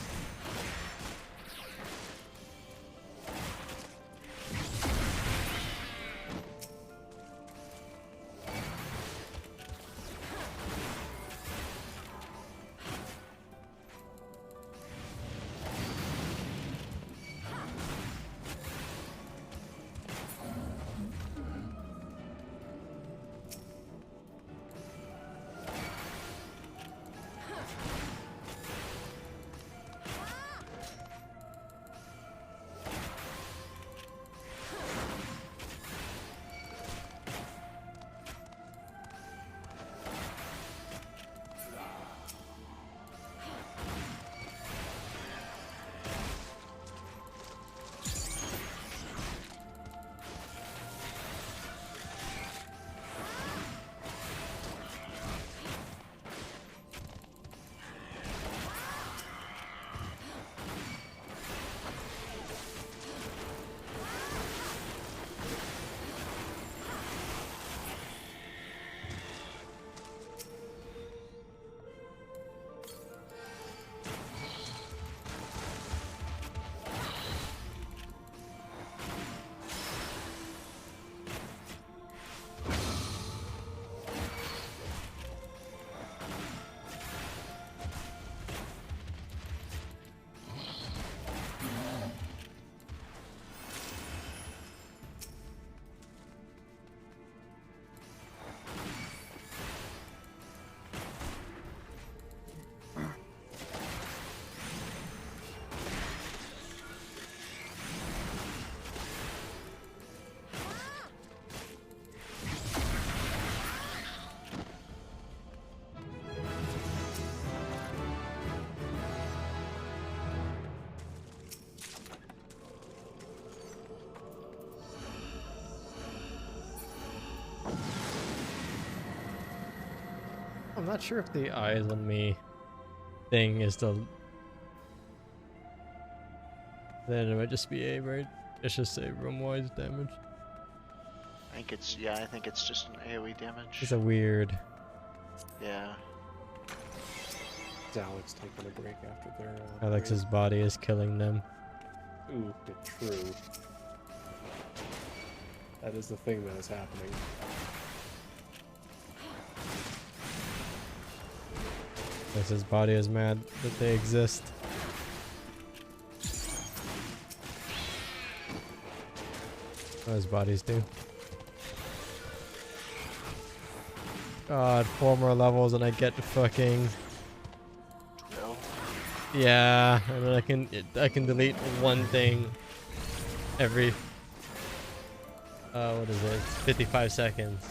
I'm not sure if the eyes on me thing is the. Then it might just be a right. It's just a room-wise damage. I think it's, yeah, I think it's just an AoE damage. It's a weird. Yeah. Is Alex taking a break after their Alex's body is killing them. Ooh, true. That is the thing that is happening. Alex's body is mad that they exist. What his bodies do. God, 4 more levels and I get to fucking. No. Yeah, and then I can delete one thing every what is it? 55 seconds.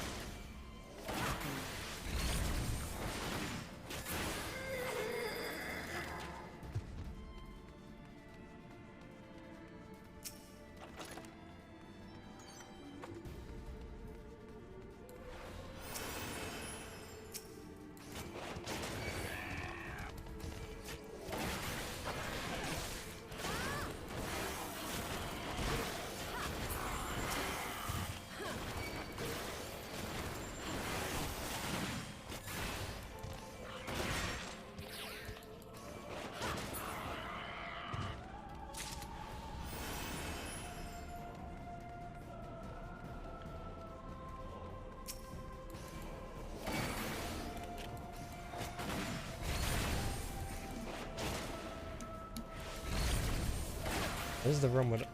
This is the room with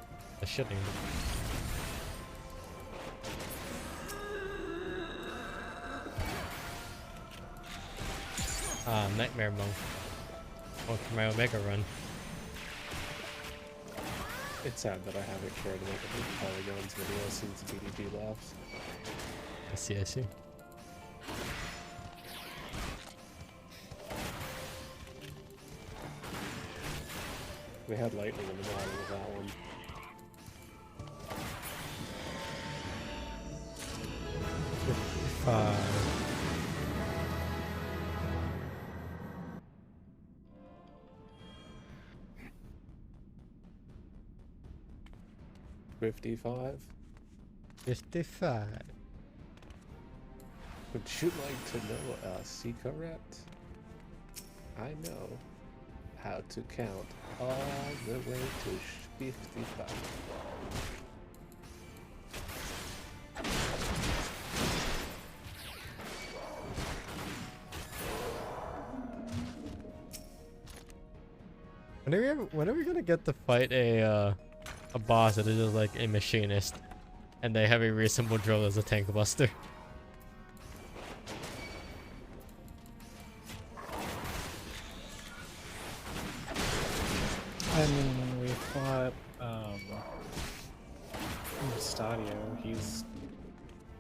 the shitting. Nightmare Monk. Going for my Omega run. It's sad that I haven't cared about the polygons video since BDP laughs. I see, I see. We had lightning in the bottom of that one. $55. 55. 55. Would you like to know a secret? I know how to count all the way to 55. When are we gonna get to fight a boss that is just like a machinist, and they have a reasonable drill as a tank buster? I mean, we fought Stadio.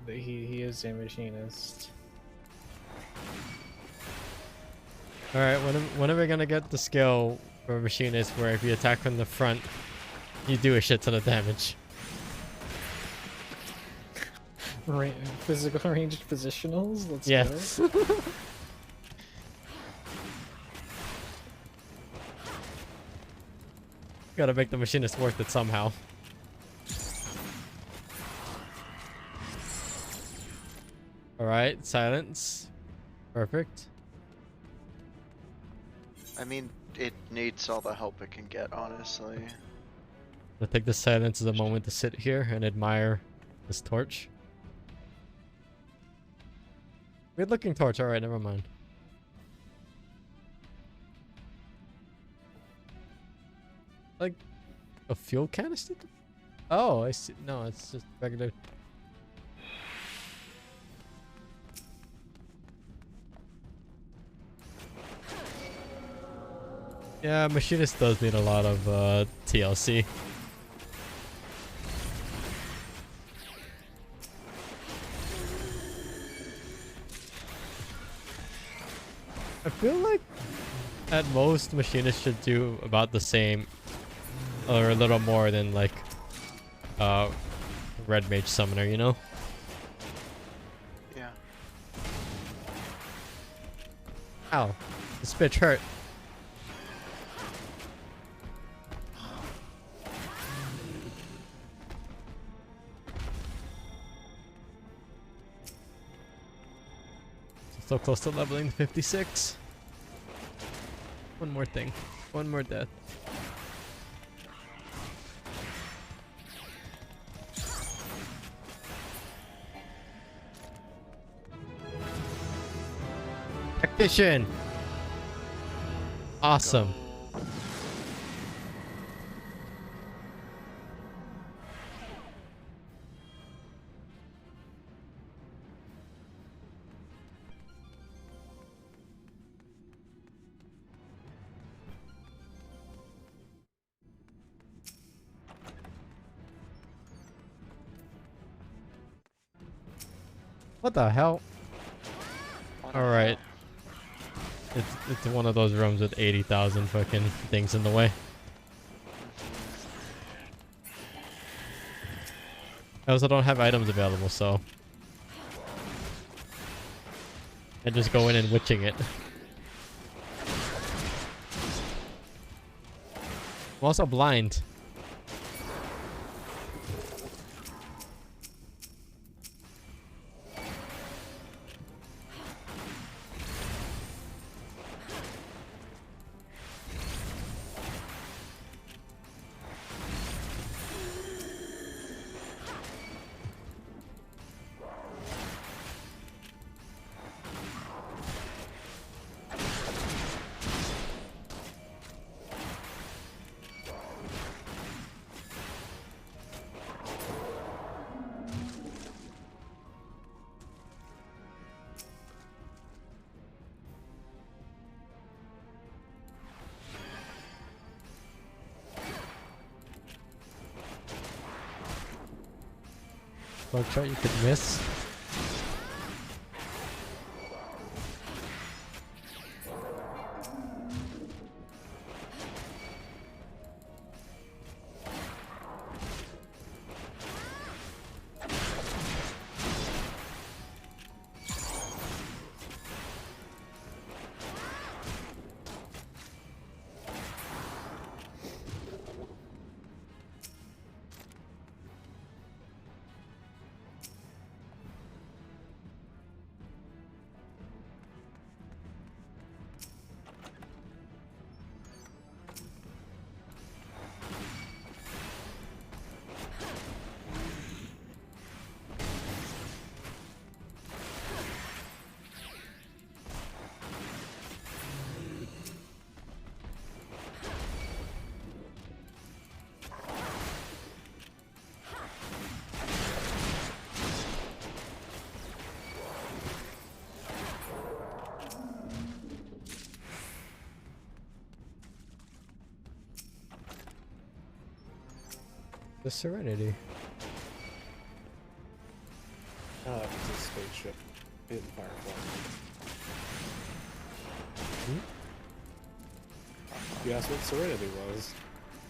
He is a machinist. All right, when are we gonna get the skill for a machinist where if you attack from the front, you do a shit ton of damage? Physical ranged positionals? Let's Yes. go. Gotta make the machinist worth it somehow. Alright, silence. Perfect. I mean, it needs all the help it can get, honestly. I think the silence is a moment to sit here and admire this torch. Weird looking torch, alright, never mind. Like a fuel canister? Oh, I see. No, it's just regular. Yeah, machinist does need a lot of TLC. I feel like at most machinists should do about the same or a little more than like red mage summoner, you know? Yeah. Ow, this bitch hurt. So close to leveling 56. One more thing. One more death. Tactician! Awesome. What the hell? Alright. It's one of those rooms with 80,000 fucking things in the way. I also don't have items available, so I just go in and witching it. I'm also blind. Buckshot you could miss. The Serenity. Oh, it's a spaceship in Firefly. You asked what Serenity was.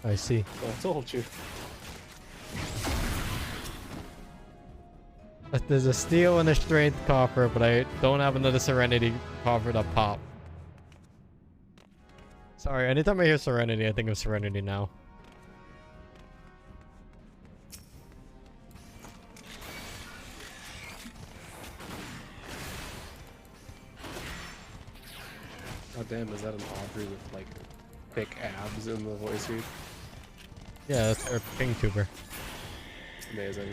I see. So I told you. There's a steel and a strength coffer, but I don't have another Serenity coffer to pop. Sorry, anytime I hear Serenity, I think of Serenity now. Oh damn, is that an Audrey with like thick abs in the voice read? Yeah, that's our ping tuber. Amazing.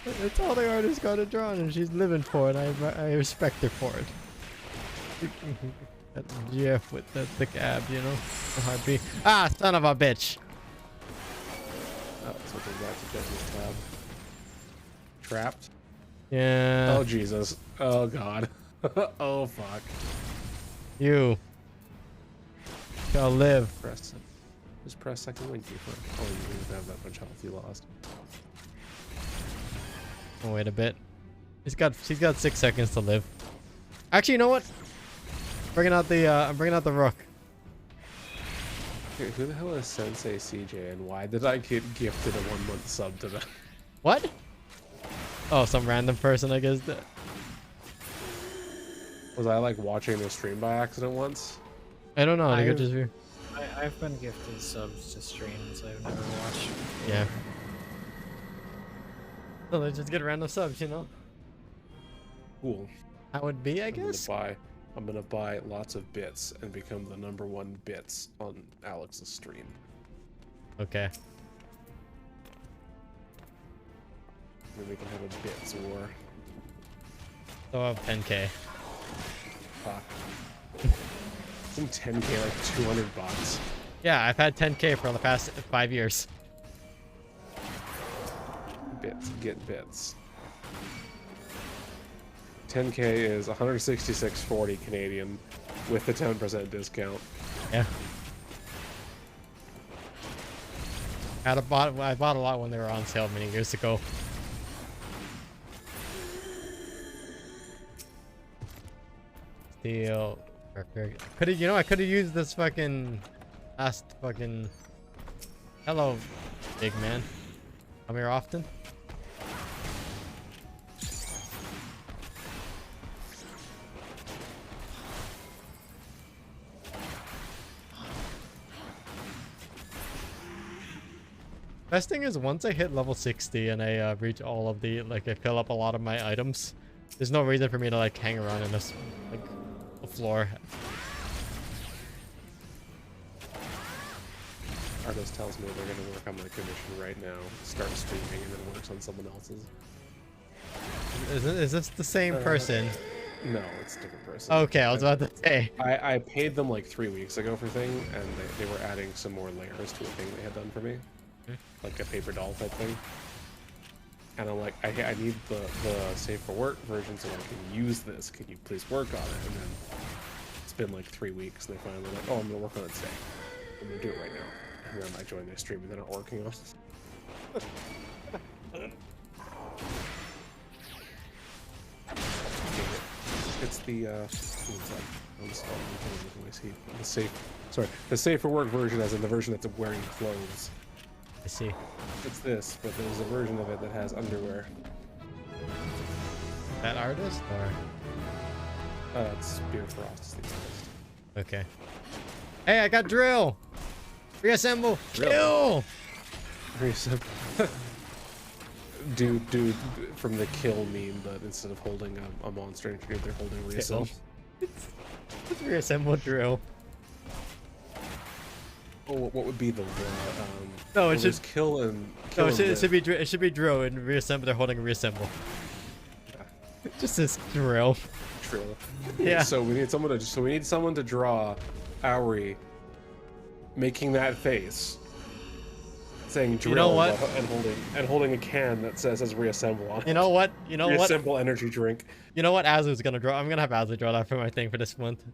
It's all the artist got it drawn, and she's living for it. I respect her for it. That GF with that thick ab, you know? The heartbeat. Ah, son of a bitch! Oh, switching back to Jesse's tab. Trapped? Yeah. Oh Jesus. Oh god. Oh fuck. You shall live. Press. Just press second wing key for it. Oh, you didn't have that much health you lost. Oh, wait a bit. She's got 6 seconds to live. Actually, you know what? I'm bringing out the rook. Okay, who the hell is Sensei CJ and why did I get gifted a 1 month sub to that? What? Oh, some random person, I guess. Was I like watching their stream by accident once? I don't know. I think I've- it's just I've been gifted subs to streams I've never watched. yeah. So they just get random subs, you know. Cool. That would be, I guess. I'm gonna buy lots of bits and become the #1 bits on Alex's stream. Okay. Then we can have a bits war. So I have 10k. Fuck. Isn't 10k like $200? Yeah, I've had 10k for the past 5 years. Bits, get bits. 10k is 166.40 Canadian with the 10% discount. Yeah. I bought a lot when they were on sale many years ago. Steel. Could have, you know, I could have used this fucking last fucking. Hello, big man. Come here often. Best thing is once I hit level 60 and I reach all of the, like, I fill up a lot of my items, there's no reason for me to like hang around in this, like, the floor. Artist tells me they're gonna work on my commission right now, start streaming, and then works on someone else's. Is this the same person? No, it's a different person. Okay, I was about to say. I paid them like 3 weeks ago for thing, and they were adding some more layers to a thing they had done for me. Like a paper doll type thing. And I'm like, I need the save for work version so I can use this. Can you please work on it? And then it's been like 3 weeks, and they finally like, oh, I'm gonna work on it today. I'm gonna do it right now. And then I joined their stream and they're not working on it. It's the the safe for work version, as in the version that's wearing clothes. I see. It's this, but there's a version of it that has underwear. That artist or? It's Beer Frost. Okay. Hey, I got drill. Reassemble. Kill. Reassemble. Dude from the kill meme, but instead of holding a monster entry, they're holding reassemble. It's reassemble drill. Oh, what would be the No, it well, should there's kill and no, kill it should be drill and reassemble. They're holding a reassemble. Yeah. Just this drill. Trill. Yeah. So we need someone to draw Auri making that face, saying drill, You know what? and holding a can that says reassemble on it. You know what? You know what? Reassemble energy drink. You know what? Azu's gonna draw. I'm gonna have Azu draw that for my thing for this month.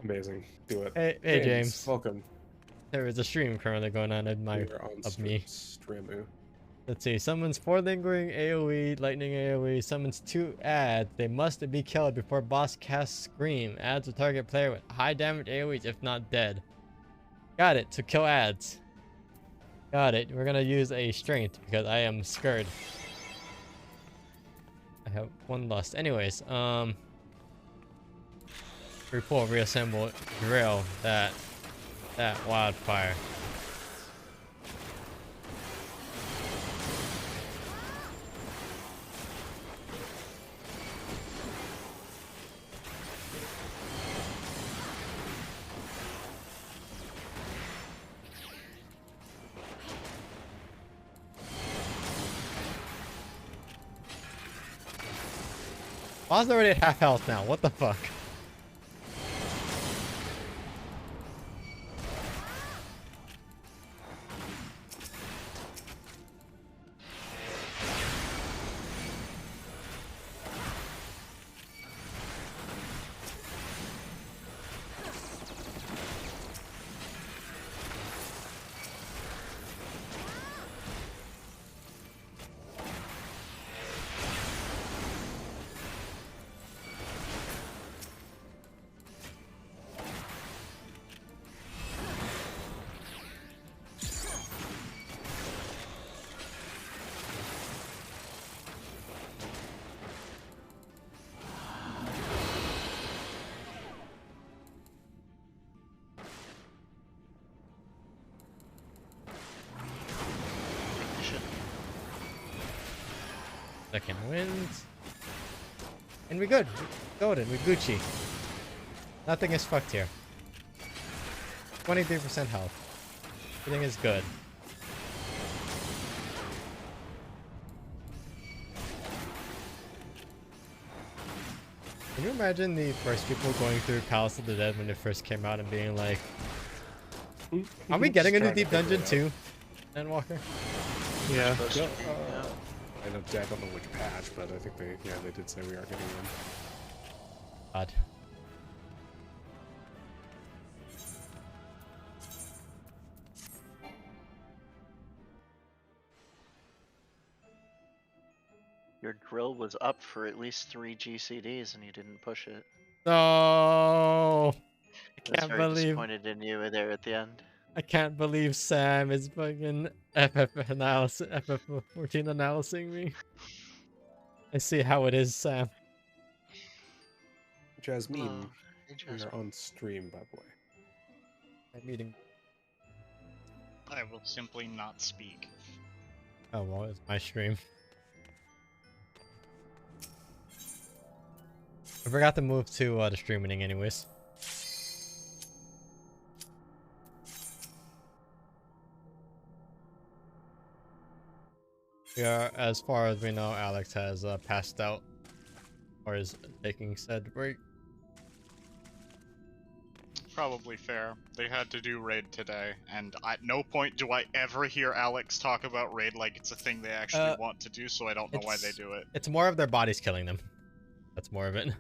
Amazing. Do it. Hey James. Welcome. There is a stream currently going on in my You're on of me. Streamu. Let's see. Summons 4 lingering AoE, lightning AoE. Summons 2 ads. They must be killed before boss casts Scream. Adds will target player with high damage AoEs if not dead. Got it. To kill ads. Got it. We're gonna use a strength because I am scared. I have 1 lust. Anyways, repull, reassemble, drill that wildfire. Boss already at half health now. What the fuck? Second wins. And we're good. Golden, we're Gucci. Nothing is fucked here. 23% health. Everything is good. Can you imagine the first people going through Palace of the Dead when it first came out and being like, are we getting a new deep dungeon too, Endwalker? Yeah. Supposed to be, I don't know which patch, but I think they did say we are getting one. God. Your drill was up for at least 3 GCDs and you didn't push it. No, I was can't very believe disappointed in you there at the end. I can't believe Sam is fucking FF14 analyzing me. I see how it is, Sam. Jasmine, Oh, hey, we Jasmine. are on stream, by the way. I'm eating. I will simply not speak. Oh well, it's my stream. I forgot to move to the streaming anyways. Yeah, as far as we know, Alex has passed out or is taking said break. Probably fair. They had to do raid today, and at no point do I ever hear Alex talk about raid like it's a thing they actually want to do, so I don't know why they do it. It's more of their bodies killing them. That's more of it. You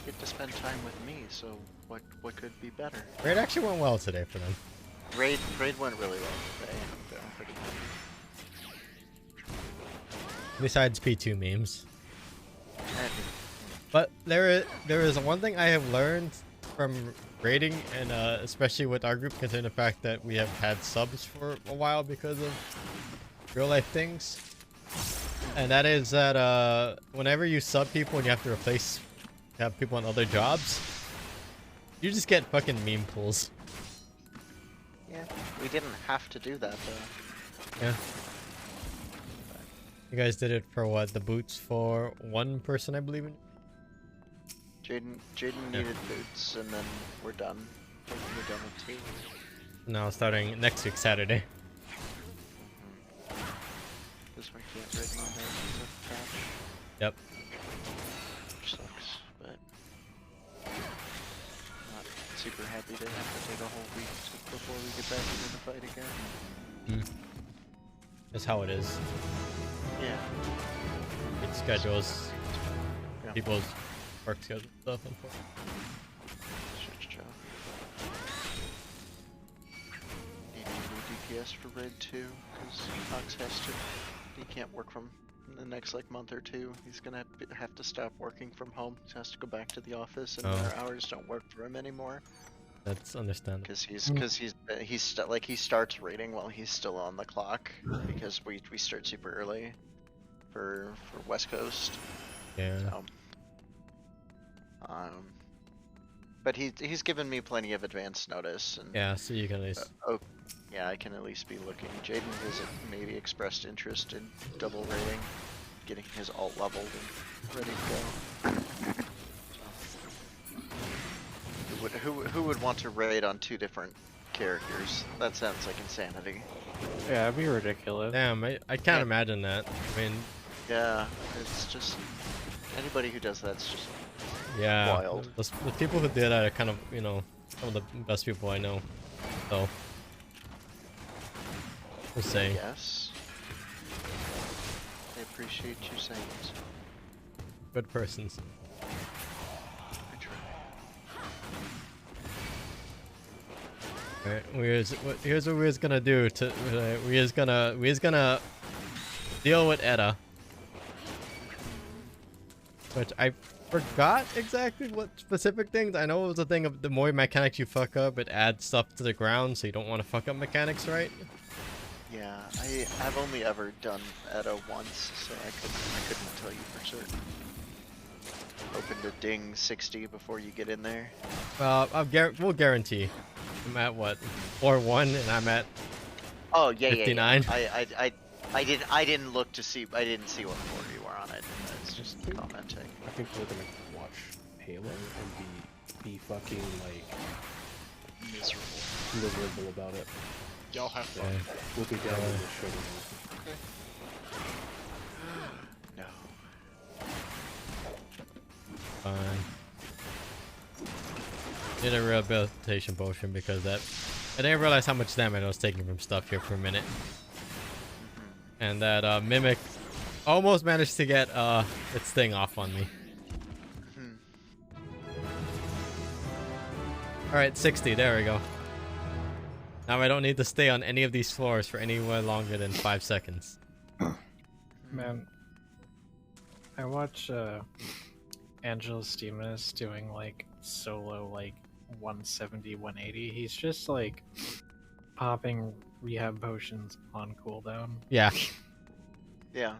get to spend time with me, so what could be better? Raid actually went well today for them. Raid went really well today. I'm feeling pretty happy. Besides P2 memes. And But there is one thing I have learned from raiding, and especially with our group, considering the fact that we have had subs for a while because of real life things. And that is that whenever you sub people and you have to have people on other jobs, you just get fucking meme pools. yeah, we didn't have to do that though. Yeah. You guys did it for what? The boots for one person, I believe. Jaden needed boots, and then we're done. We're done with tea. Now starting next week, Saturday. This one can't raid Monday because of patch. Yep. Which sucks, but not super happy to have to take a whole week before we get back into the fight again. That's how it is. Yeah. It schedules Yeah. people's work schedule stuff, unfortunately. Shit show. Need a new DPS for Raid 2, because Fox has to. He can't work from in the next like month or two. He's gonna have to stop working from home. He has to go back to the office, and our hours don't work for him anymore. That's understandable. Because he starts raiding while he's still on the clock, because we start super early for West Coast. Yeah. So, but he's given me plenty of advance notice, and Yeah, so you can at least. oh, yeah, I can at least be looking. Jaden has maybe expressed interest in double raiding, getting his alt leveled and ready to go. Who would want to raid on two different characters? That sounds like insanity. Yeah, it'd be ridiculous. Damn, I can't imagine that. I mean, Yeah, it's just anybody who does that's just yeah. wild. The people who did that are kind of, you know, some of the best people I know. So, just saying. Yes. I appreciate you saying it. Good persons. I try. Alright, here's what we're just gonna do. We're just gonna deal with Edda. Which I forgot exactly what specific things. I know it was a thing of the more mechanics you fuck up, it adds stuff to the ground, so you don't want to fuck up mechanics, right? Yeah, I've only ever done Edda once, so I couldn't tell you for certain. Hoping to ding 60 before you get in there. Well, we'll guarantee. I'm at what, 4-1, and I'm at. Oh yeah, 59. yeah. I didn't look to see. I didn't see what order you were on it. It's just commenting. I think we're gonna watch Halo and be fucking like miserable about it. Y'all have fun. Okay. We'll be down in the show. No. Fine. Need a rehabilitation potion because that. I didn't realize how much damage I was taking from stuff here for a minute. And that Mimic almost managed to get its thing off on me. Alright, 60, there we go. Now I don't need to stay on any of these floors for anywhere longer than 5 seconds. Man, I watch Angelus Demonus doing like solo like 170, 180. He's just like popping rehab potions on cooldown. Yeah. Yeah.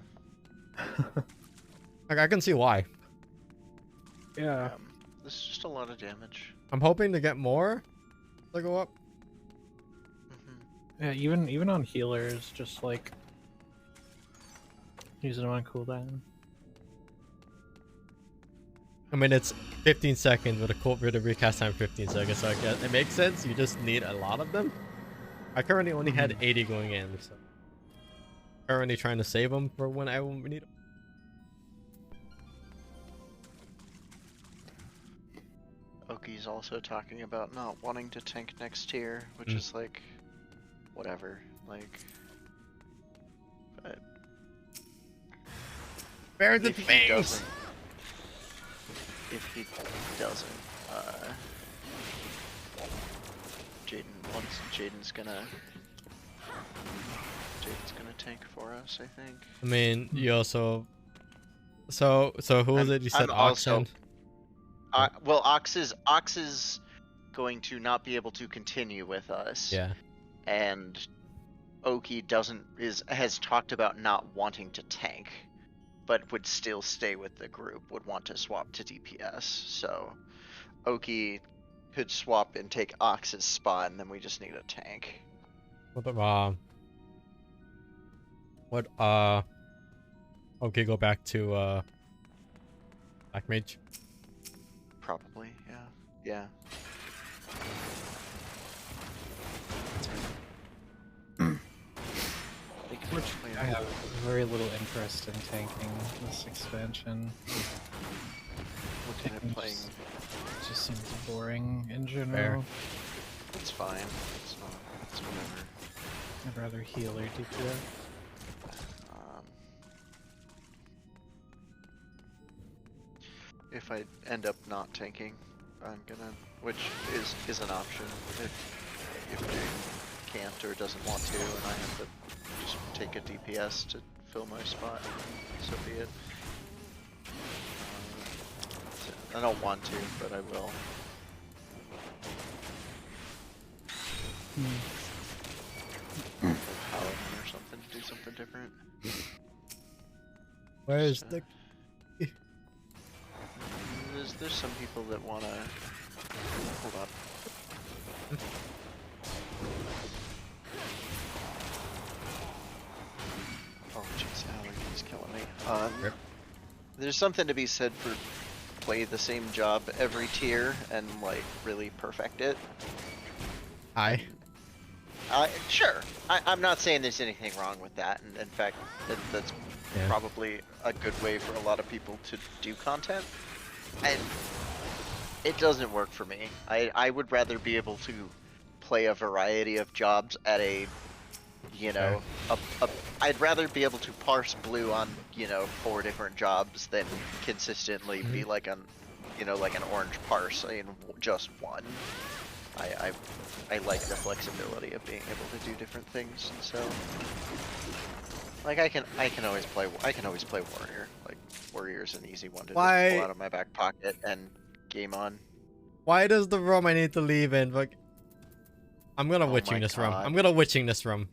Like, I can see why. Yeah. This is just a lot of damage. I'm hoping to get more to go up. Yeah, even on healers, just like using them on cooldown. I mean, it's 15 seconds with a recast time 15 seconds, so I guess it makes sense. You just need a lot of them. I currently only had 80 going in, so currently trying to save them for when I will need them. Oki's also talking about not wanting to tank next tier, which is like, whatever, like, but Bear the if he fangs! doesn't, Jaden once Jaden's gonna tank for us, I think. I mean, you also. So who was it? You said Oxen. Well, Ox is going to not be able to continue with us. Yeah. And Oki has talked about not wanting to tank, but would still stay with the group. Would want to swap to DPS. So Oki could swap and take Ox's spot, and then we just need a tank. Okay, go back to Black Mage. Probably, yeah. I have very little interest in tanking this expansion. Looking at playing. It just seems boring in general. It's fine. It's whatever. I'd rather heal or DPS. If I end up not tanking, I'm gonna, which is an option if Jade can't or doesn't want to, and I have to just take a DPS to fill my spot, so be it. I don't want to, but I will. Paladin or something, do something different. Where is the? There's some people that wanna hold up. Oh jeez, allergy's killing me. There's something to be said for play the same job every tier and like really perfect it. Sure. I'm not saying there's anything wrong with that, and in fact, that's probably a good way for a lot of people to do content. And it doesn't work for me. I would rather be able to play a variety of jobs at a, you know, I'd rather be able to parse blue on, you know, 4 different jobs than consistently be like an, you know, like an orange parse in just one. I like the flexibility of being able to do different things, and so like I can always play warrior. Like warrior's an easy one to just pull out of my back pocket and game on. Why does the room I need to leave in? Like, I'm gonna witching this room. I'm gonna witching this room.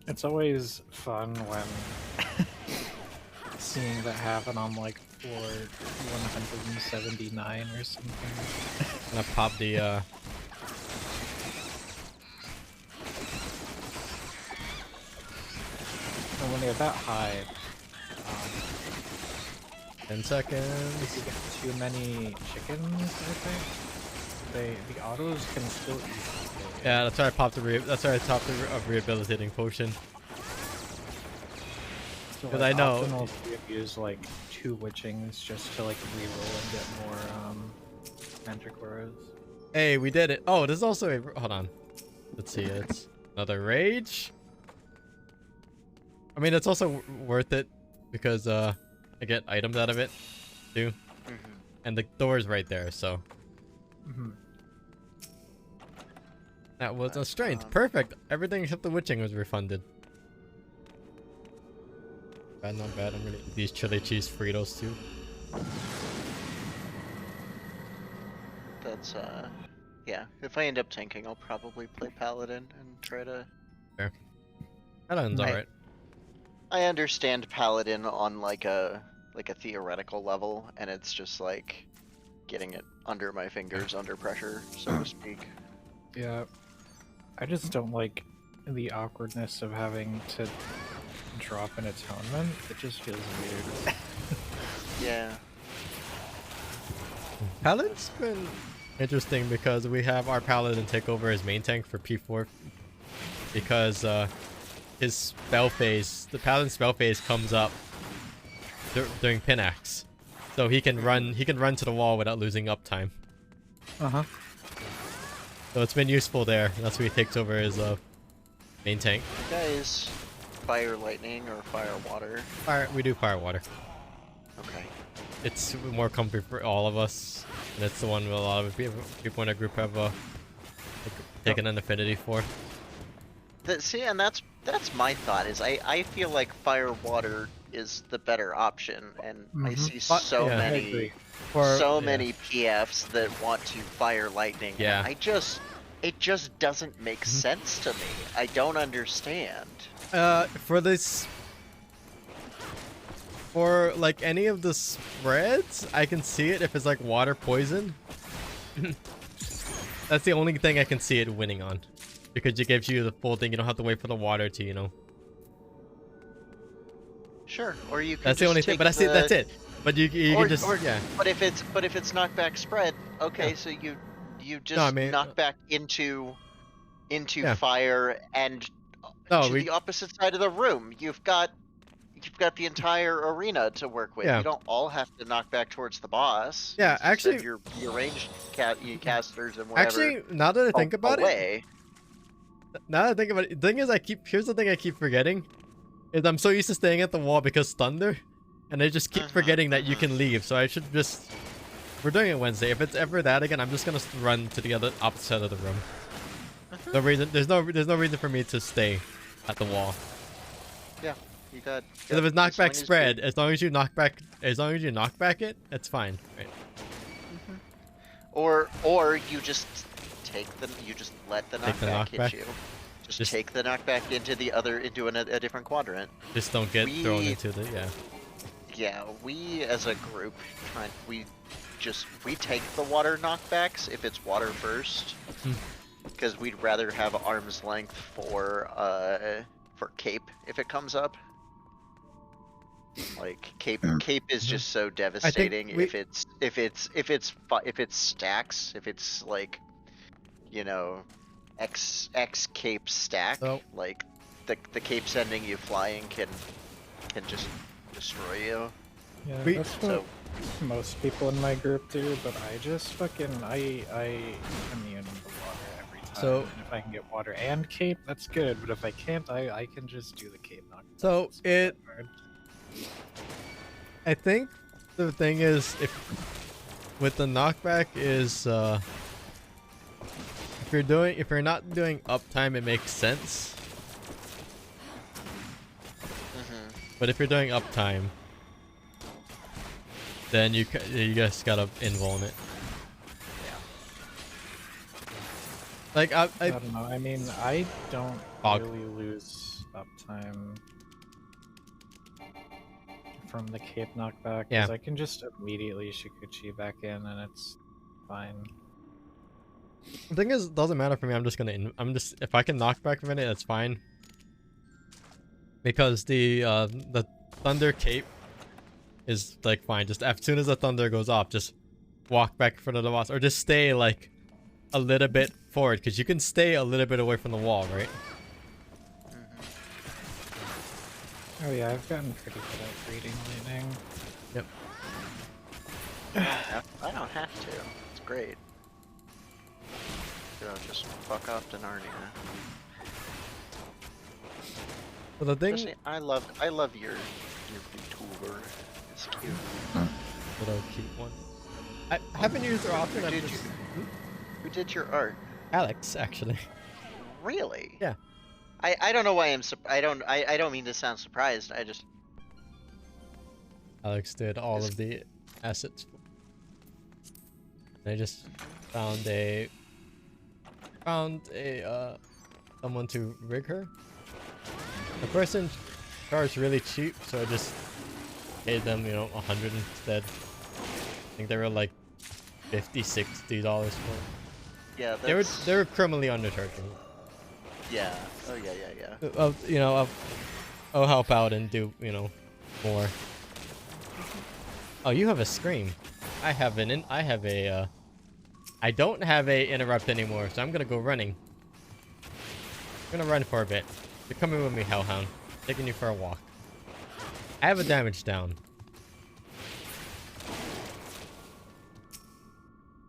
It's always fun when seeing that happen on like floor 179 or something. I'm gonna pop the And when they're that high, 10 seconds. if you get too many chickens, I think the autos can still eat. Yeah, that's why I popped the rehabilitating potion. So, Because like, I know. often I'll use like 2 witchings just to like reroll and get more manticoras. Hey, we did it. Oh, there's also a. Hold on. Let's see. It's another rage. I mean, it's also worth it because I get items out of it too, and the door is right there. So that was a strength. Perfect. Everything except the witching was refunded. Bad, not bad. I'm gonna eat these chili cheese Fritos too. That's yeah. If I end up tanking, I'll probably play Paladin and try to. Fair. Paladin's alright. I understand Paladin on like a theoretical level, and it's just like getting it under my fingers under pressure, so to speak. Yeah, I just don't like the awkwardness of having to drop an atonement. It just feels weird. Yeah. Paladin's been interesting because we have our Paladin take over his main tank for P4 because his spell phase, the Paladin spell phase comes up during Pinax, so he can run to the wall without losing uptime. So it's been useful there. That's why he takes over his main tank. The guy is fire lightning or fire water. We do fire water. Okay. It's more comfy for all of us, and it's the one with a lot of people in our group have taken an affinity for. See, and that's my thought. Is I feel like fire water is the better option, and I see so yeah. I agree. many many PFs that want to fire lightning. Yeah. And it just doesn't make sense to me. I don't understand. For this, for like any of the spreads, I can see it if it's like water poison. That's the only thing I can see it winning on, because it gives you the full thing. You don't have to wait for the water to, you know. Sure, or you could That's the just only thing. take But that's it. But you can just yeah. But if it's knockback spread, okay, so you just knock back into fire and to the opposite side of the room. You've got the entire arena to work with. Yeah. You don't all have to knock back towards the boss. Yeah, You just actually- send your ranged casters and whatever. Actually, now that I think about it, away. now that I think about it, the thing is, here's the thing I keep forgetting, is I'm so used to staying at the wall because thunder, and I just keep forgetting that you can leave. So I should just, we're doing it Wednesday. If it's ever that again, I'm just gonna run to the other opposite side of the room. No reason. There's no reason for me to stay at the wall. Yeah, you got. If it's knockback spread, as long as you knock back it, it's fine. Right. Or you just let the knockback hit you. Just take the knockback into a different quadrant. Just don't get thrown into the Yeah, we as a group we take the water knockbacks if it's water first, because we'd rather have arm's length for cape if it comes up. Like cape is just so devastating if it's stacks, if it's like, you know, X cape stack, like the cape sending you flying can just destroy you. Yeah, that's what most people in my group do, but I just fucking I immune the water every time. So and if I can get water and cape, that's good. But if I can't, I can just do the cape knock. So I think the thing is, with the knockback is if you're not doing uptime, it makes sense. But if you're doing uptime, then you just gotta invuln it. Like I don't know. I mean, I don't really lose uptime from the cape knockback, because I can just immediately Shikuchi back in and it's fine. The thing is, it doesn't matter for me. If I can knock back a minute, that's fine. Because the thunder cape is like fine. Just as soon as the thunder goes off, just walk back in front of the boss, or just stay like a little bit forward, because you can stay a little bit away from the wall, right? Oh yeah, I've gotten pretty good at reading lightning. Yep. I don't have to. It's great. You know, just fuck up to Narnia. Well, the thing. Especially, I love your VTuber. It's cute. Little cute one. I haven't used her often. Who did your art? Alex, actually. Really? Yeah. I don't know why I don't mean to sound surprised. Alex did all of the assets. I just found a someone to rig her. The person charged really cheap, so I just paid them, you know, 100 instead. I think they were like $50-$60 for it. Yeah, they were criminally undercharging. Yeah. Oh yeah. You know, I'll help out and do, you know, more. Oh, you have a scream. I don't have a interrupt anymore, so I'm gonna go running. I'm gonna run for a bit. You're coming with me, Hellhound. Taking you for a walk. I have a damage down.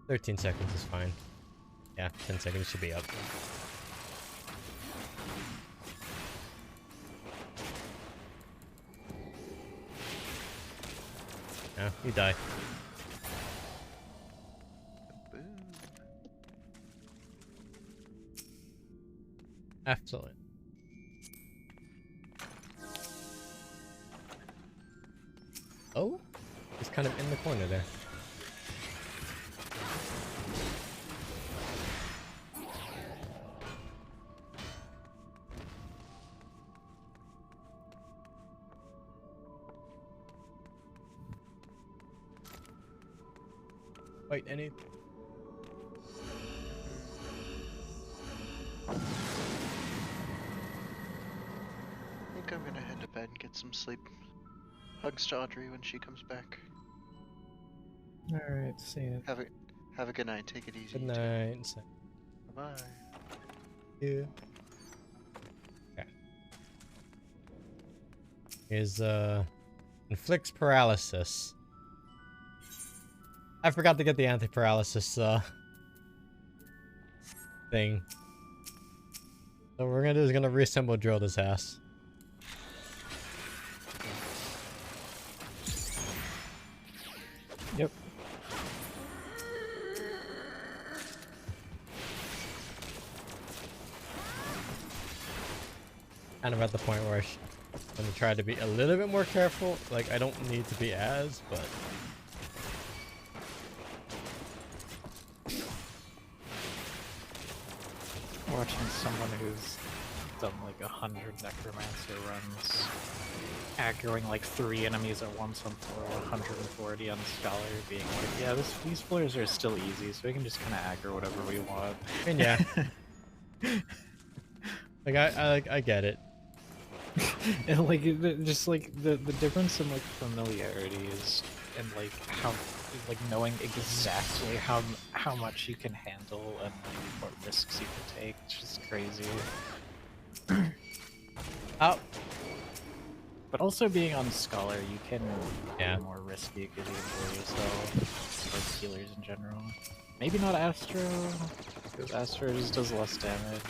13 seconds is fine. Yeah, 10 seconds should be up. Yeah, you die. Excellent. Oh, it's kind of in the corner there. Wait, any? I think I'm gonna head to bed and get some sleep. Hugs to Audrey when she comes back. Alright, see ya. Have a good night. Take it easy. Good night. Bye. Yeah. Okay. Is inflicts paralysis. I forgot to get the anti-paralysis thing. So what we're gonna do is gonna reassemble drill this ass. Yep. Kind of at the point where I'm gonna try to be a little bit more careful. Like, I don't need to be as, but... Watching someone who's done like 100 necromancer runs, aggroing like 3 enemies at once on floor 140 on Scholar, being like, yeah, these floors are still easy, so we can just kind of aggro whatever we want. I mean, yeah. Like, I get it. And like, just like the difference in like familiarity is, and like how, like knowing exactly how much you can handle and like, what risks you can take. It's just crazy. Oh. But also being on Scholar, you can be Yeah. more risky because you enjoy yourself, like healers in general. Maybe not Astro, because Astro just does less damage.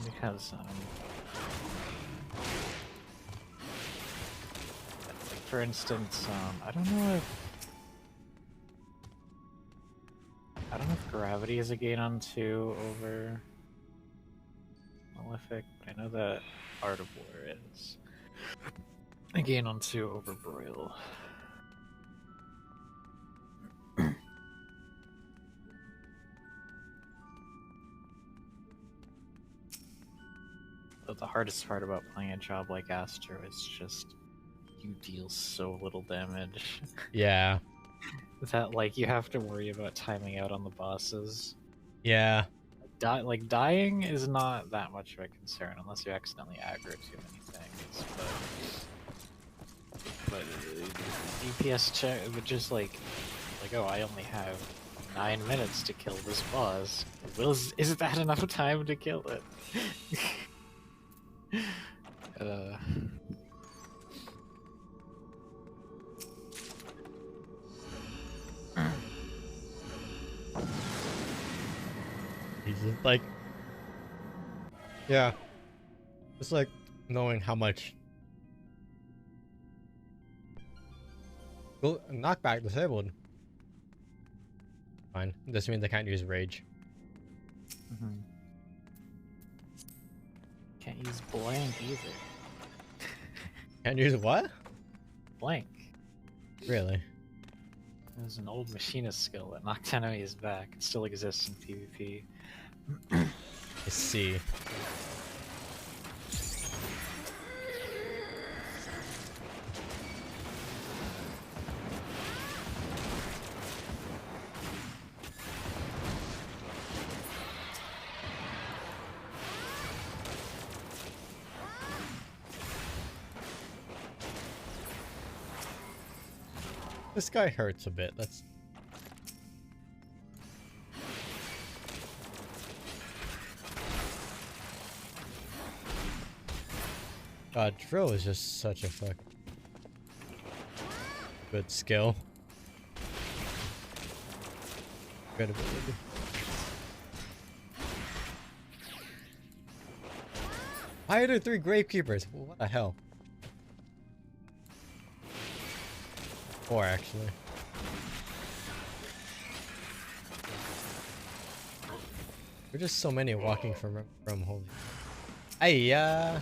Because, like for instance, I don't know if gravity is a gain on 2 over Malefic, but I know that Art of War is a gain on 2 over Broil. But the hardest part about playing a job like Astro is just you deal so little damage. Yeah. That like you have to worry about timing out on the bosses. Yeah. Dying is not that much of a concern unless you accidentally aggro too many things. But DPS check, but just like oh, I only have 9 minutes to kill this boss. Is that enough time to kill it? He's just like... Yeah. It's like knowing how much... Well, knockback disabled. Fine. This means I can't use rage. Mm-hmm. Can't use blank either. Can't use what? Blank. Really? There's an old machinist skill that knocked enemies back. It still exists in PvP. I see. This guy hurts a bit. Let's... Drill is just such a good skill. Good ability. Why are there 3 Gravekeepers? What the hell? 4 actually. We're just so many walking from holy. Ayya.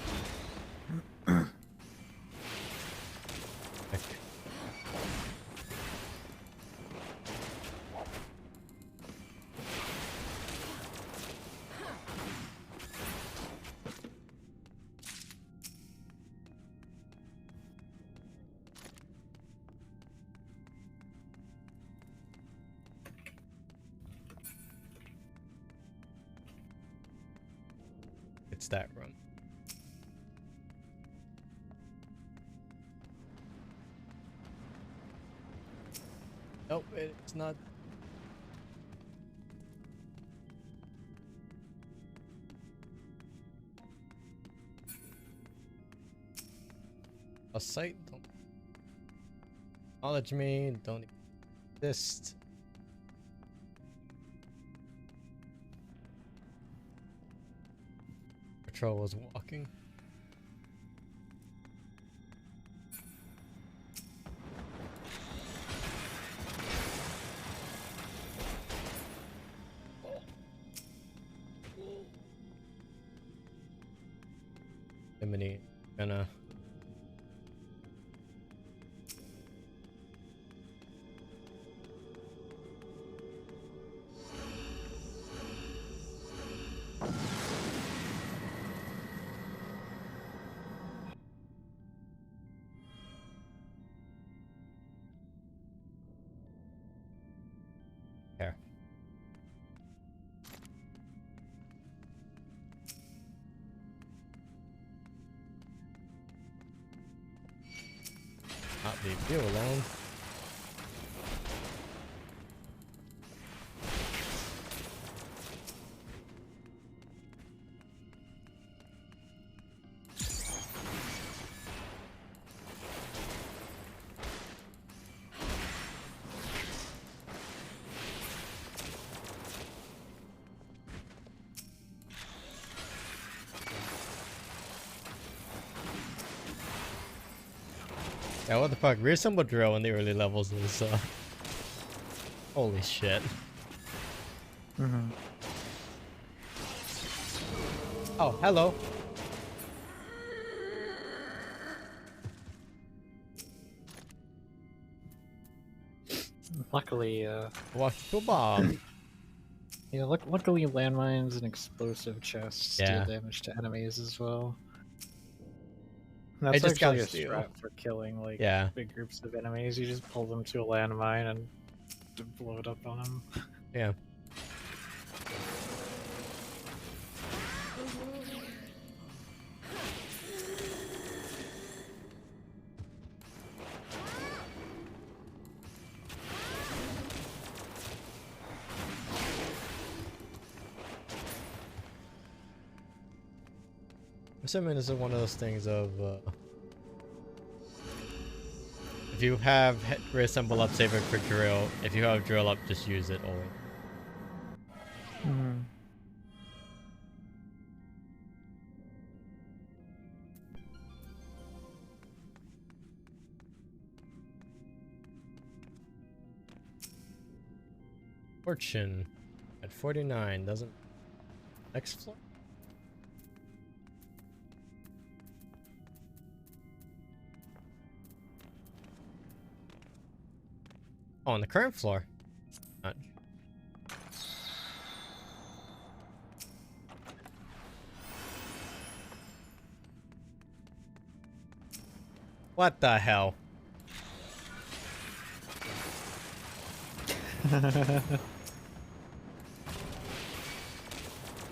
It's that room. Nope, it's not. A site, don't acknowledge me, don't exist. Patrol was walking. Jiminy gonna here. Not leave you alone. Yeah, what the fuck? Reassemble drill in the early levels is holy shit. Mm-hmm. Oh, hello. Luckily, Walk to Bob. yeah, luckily landmines and explosive chests Yeah. deal damage to enemies as well. I That's just gotta actually a steal. strat for killing like Yeah. big groups of enemies. You just pull them to a landmine and blow it up on them. Yeah. Assuming this is one of those things of if you have reassemble up, save it for drill. If you have drill up, just use it always. Mm-hmm. Fortune at 49 doesn't. Next floor. Oh, on the current floor. Not. What the hell? What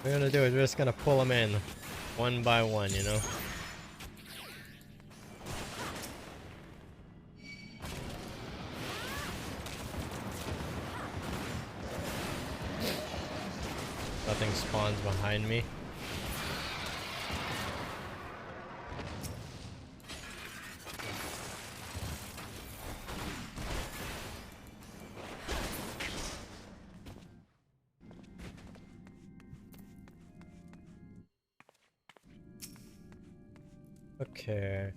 we're gonna do is we're just gonna pull them in one by one, you know? Nothing spawns behind me. Okay.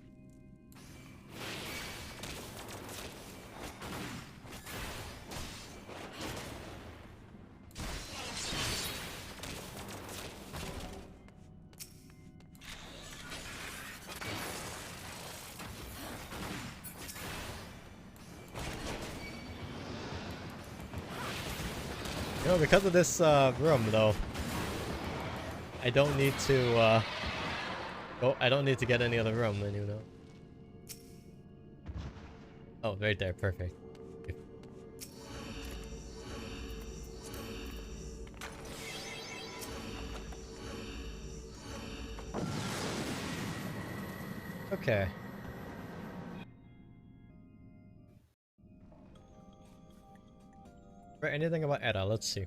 No, because of this room though, I don't need to I don't need to get any other room then, you know. Oh, right there, perfect. Okay. Right, anything about Edda? Let's see.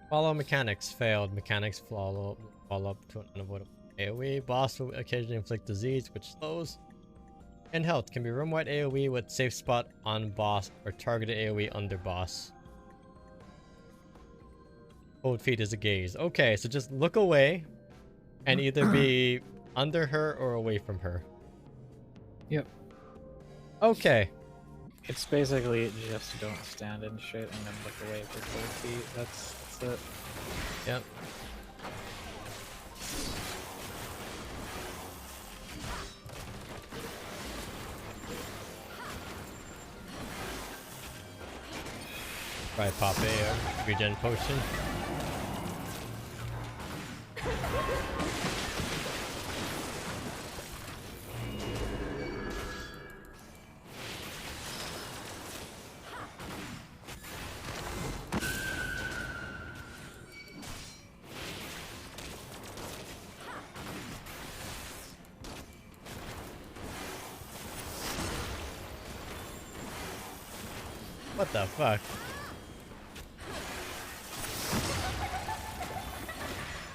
Follow mechanics failed. Mechanics follow up to an unavoidable AoE. Boss will occasionally inflict disease, which slows. And health can be room-wide AoE with safe spot on boss or targeted AoE under boss. Cold feet is a gaze. Okay, so just look away and either be under her or away from her. Yep. Okay. It's basically just don't stand in shit and then look away for cold feet. That's it. Yep. Try pop a regen potion. What the fuck?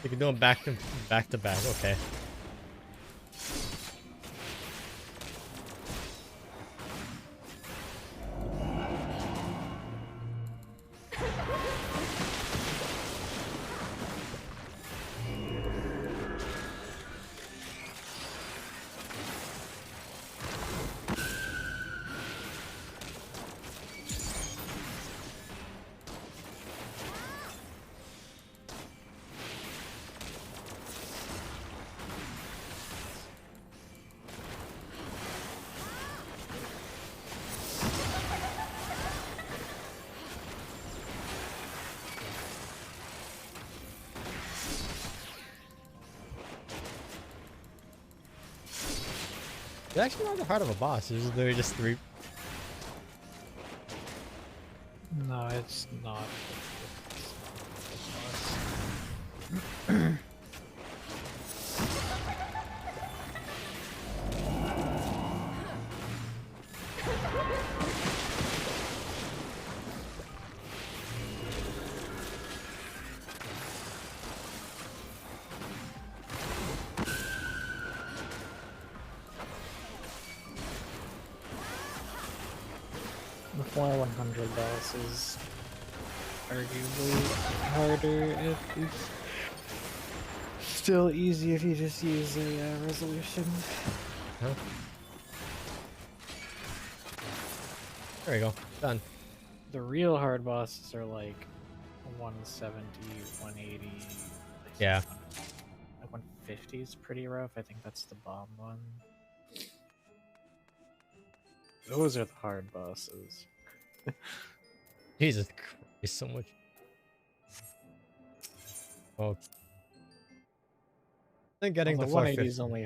You can do them back to back. Okay. It's actually not that hard of a boss. It's literally just 3. No, it's not. The 100 boss is arguably harder if you still easy if you just use a resolution. Huh? There we go. Done. The real hard bosses are like 170, 180. Yeah. Like 150 is pretty rough. I think that's the bomb one. Those are the hard bosses. Jesus Christ, so much. Oh. I think getting the 180 450. is only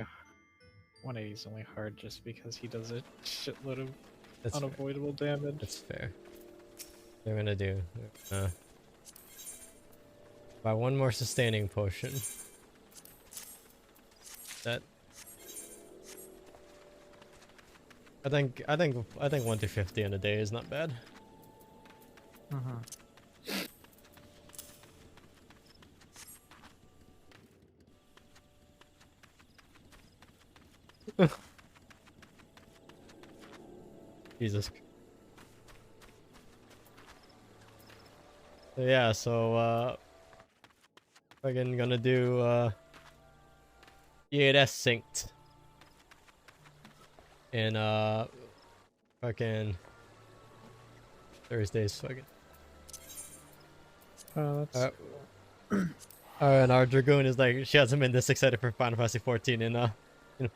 180 is only hard just because he does a shitload of That's fair. unavoidable damage. That's fair. They're gonna do. Buy one more sustaining potion. That. I think 1 to 50 in a day is not bad. Jesus. So yeah, so fucking gonna do E8S synced. And fucking Thursdays fucking. Oh, that's And our Dragoon is like, she hasn't been this excited for Final Fantasy 14 in a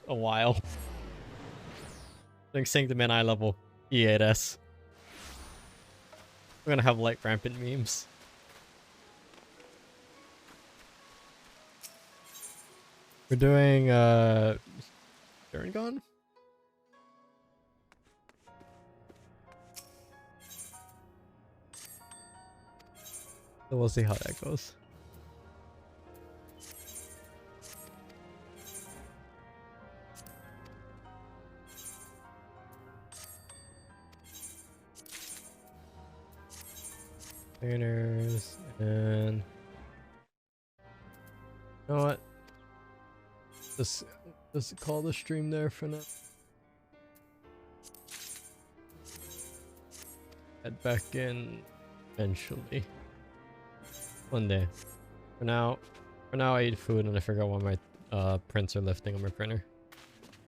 while. I think synced them in eye level E8S. We're gonna have like rampant memes. We're doing Durangone? So we'll see how that goes. Trainers and you know what? Just call the stream there for now. Head back in eventually. One day. For now I eat food and I figure out why my prints are lifting on my printer.